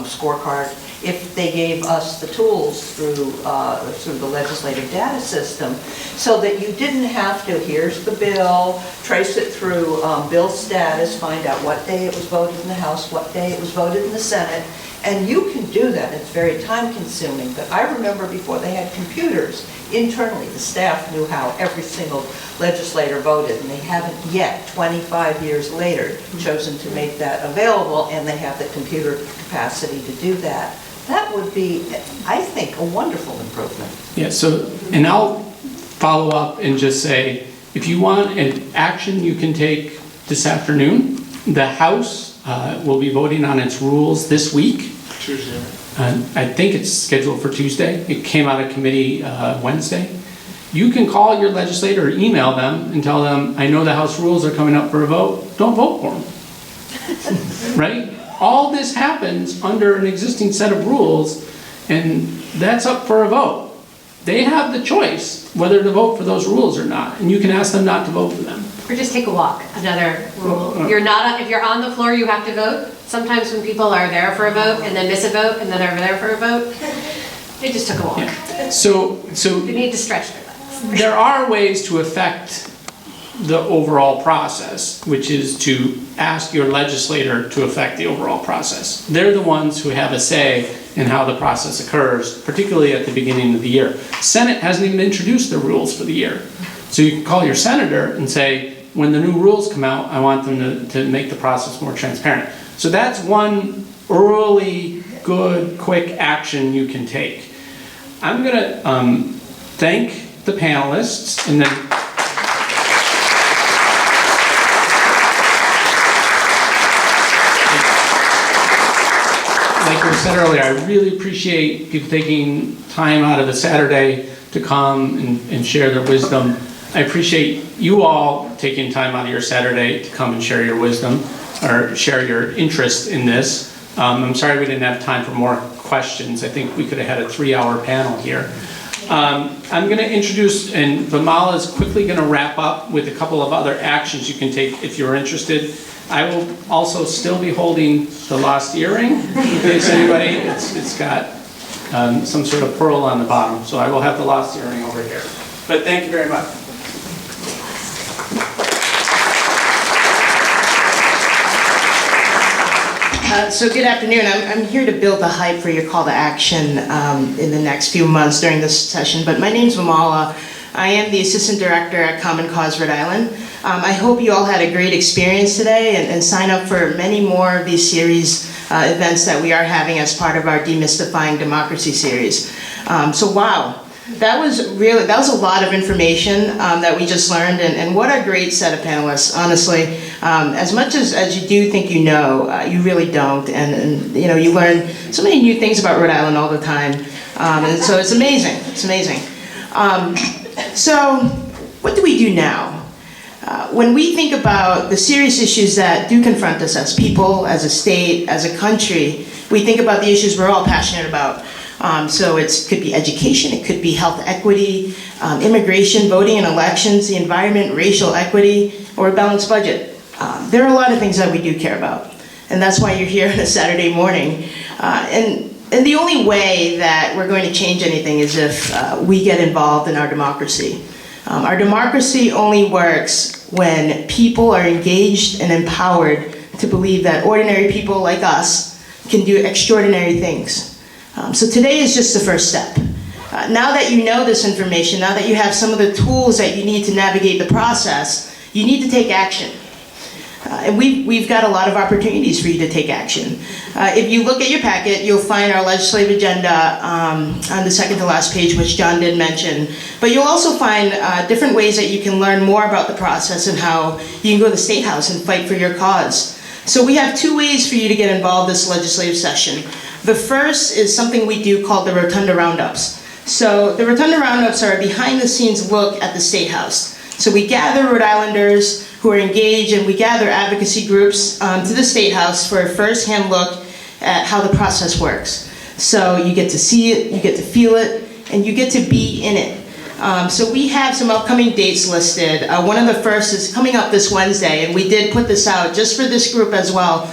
E: scorecard if they gave us the tools through the legislative data system, so that you didn't have to, here's the bill, trace it through bill status, find out what day it was voted in the House, what day it was voted in the Senate, and you can do that. It's very time consuming, but I remember before they had computers, internally the staff knew how every single legislator voted, and they haven't yet, 25 years later, chosen to make that available, and they have the computer capacity to do that. That would be, I think, a wonderful improvement.
C: Yeah, so, and I'll follow up and just say, if you want an action you can take this afternoon, the House will be voting on its rules this week.
G: Tuesday.
C: I think it's scheduled for Tuesday. It came out of committee Wednesday. You can call your legislator or email them and tell them, I know the House rules are coming up for a vote, don't vote for them. Right? All this happens under an existing set of rules, and that's up for a vote. They have the choice whether to vote for those rules or not, and you can ask them not to vote for them.
D: Or just take a walk, another rule. If you're on the floor, you have to vote. Sometimes when people are there for a vote and then miss a vote and then are there for a vote, they just took a walk.
C: Yeah. So
D: They need to stretch their legs.
C: there are ways to affect the overall process, which is to ask your legislator to affect the overall process. They're the ones who have a say in how the process occurs, particularly at the beginning of the year. Senate hasn't even introduced the rules for the year. So you can call your senator and say, when the new rules come out, I want them to make the process more transparent. So that's one early, good, quick action you can take. I'm gonna thank the panelists, and then like we said earlier, I really appreciate people taking time out of a Saturday to come and share their wisdom. I appreciate you all taking time out of your Saturday to come and share your wisdom or share your interest in this. I'm sorry we didn't have time for more questions. I think we could have had a 3-hour panel here. I'm going to introduce, and Vimala is quickly going to wrap up with a couple of other actions you can take if you're interested. I will also still be holding the lost earring, in case anybody, it's got some sort of pearl on the bottom, so I will have the lost earring over here. But thank you very much.
K: So good afternoon. I'm here to build the hype for your call to action in the next few months during this session. But my name's Vimala. I am the Assistant Director at Common Cause Rhode Island. I hope you all had a great experience today and sign up for many more of these series events that we are having as part of our Demystifying Democracy series. So wow. That was a lot of information that we just learned, and what a great set of panelists, honestly. As much as you do think you know, you really don't, and you know, you learn so many new things about Rhode Island all the time, and so it's amazing, so what do we do now? When we think about the serious issues that do confront us as people, as a state, as a country, we think about the issues we're all passionate about. So it could be education, it could be health equity, immigration, voting and elections, the environment, racial equity, or a balanced budget. There are a lot of things that we do care about, and that's why you're here on a Saturday morning. And the only way that we're going to change anything is if we get involved in our democracy. Our democracy only works when people are engaged and empowered to believe that ordinary people like us can do extraordinary things. So today is just the first step. Now that you know this information, now that you have some of the tools that you need to navigate the process, you need to take action. And we've got a lot of opportunities for you to take action. If you look at your packet, you'll find our legislative agenda on the second to last page, which John did mention. But you'll also find different ways that you can learn more about the process and how you can go to the State House and fight for your cause. So we have 2 ways for you to get involved this legislative session. The first is something we do called the Rotunda Roundups. So the Rotunda Roundups are a behind-the-scenes look at the State House. So we gather Rhode Islanders who are engaged, and we gather advocacy groups to the State House for a first-hand look at how the process works. So you get to see it, you get to feel it, and you get to be in it. So we have some upcoming dates listed. One of the first is coming up this Wednesday, and we did put this out just for this group as well,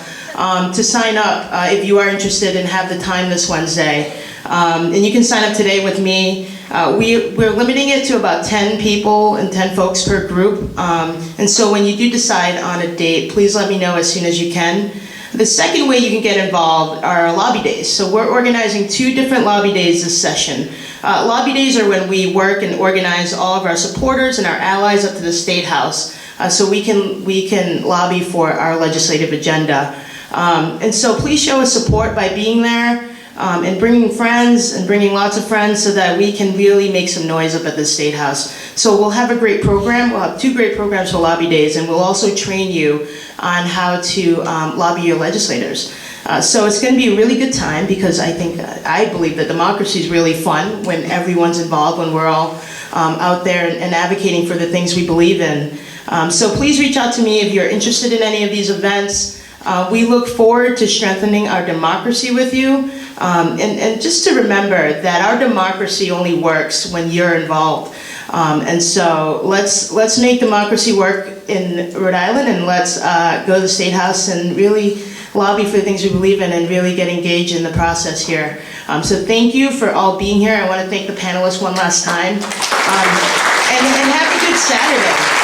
K: to sign up if you are interested and have the time this Wednesday. And you can sign up today with me. We're limiting it to about 10 people and 10 folks per group. And so when you do decide on a date, please let me know as soon as you can. The second way you can get involved are lobby days. So we're organizing 2 different lobby days this session. Lobby days are when we work and organize all of our supporters and our allies up to the State House so we can lobby for our legislative agenda. And so please show us support by being there and bringing friends and bringing lots of friends so that we can really make some noise up at the State House. So we'll have a great program. We'll have 2 great programs for lobby days, and we'll also train you on how to lobby your legislators. So it's going to be a really good time because I believe that democracy is really fun when everyone's involved, when we're all out there and advocating for the things we believe in. So please reach out to me if you're interested in any of these events. We look forward to strengthening our democracy with you. And just to remember that our democracy only works when you're involved. And so let's make democracy work in Rhode Island, and let's go to the State House and really lobby for the things we believe in and really get engaged in the process here. So thank you for all being here. I want to thank the panelists one last time. And have a good Saturday.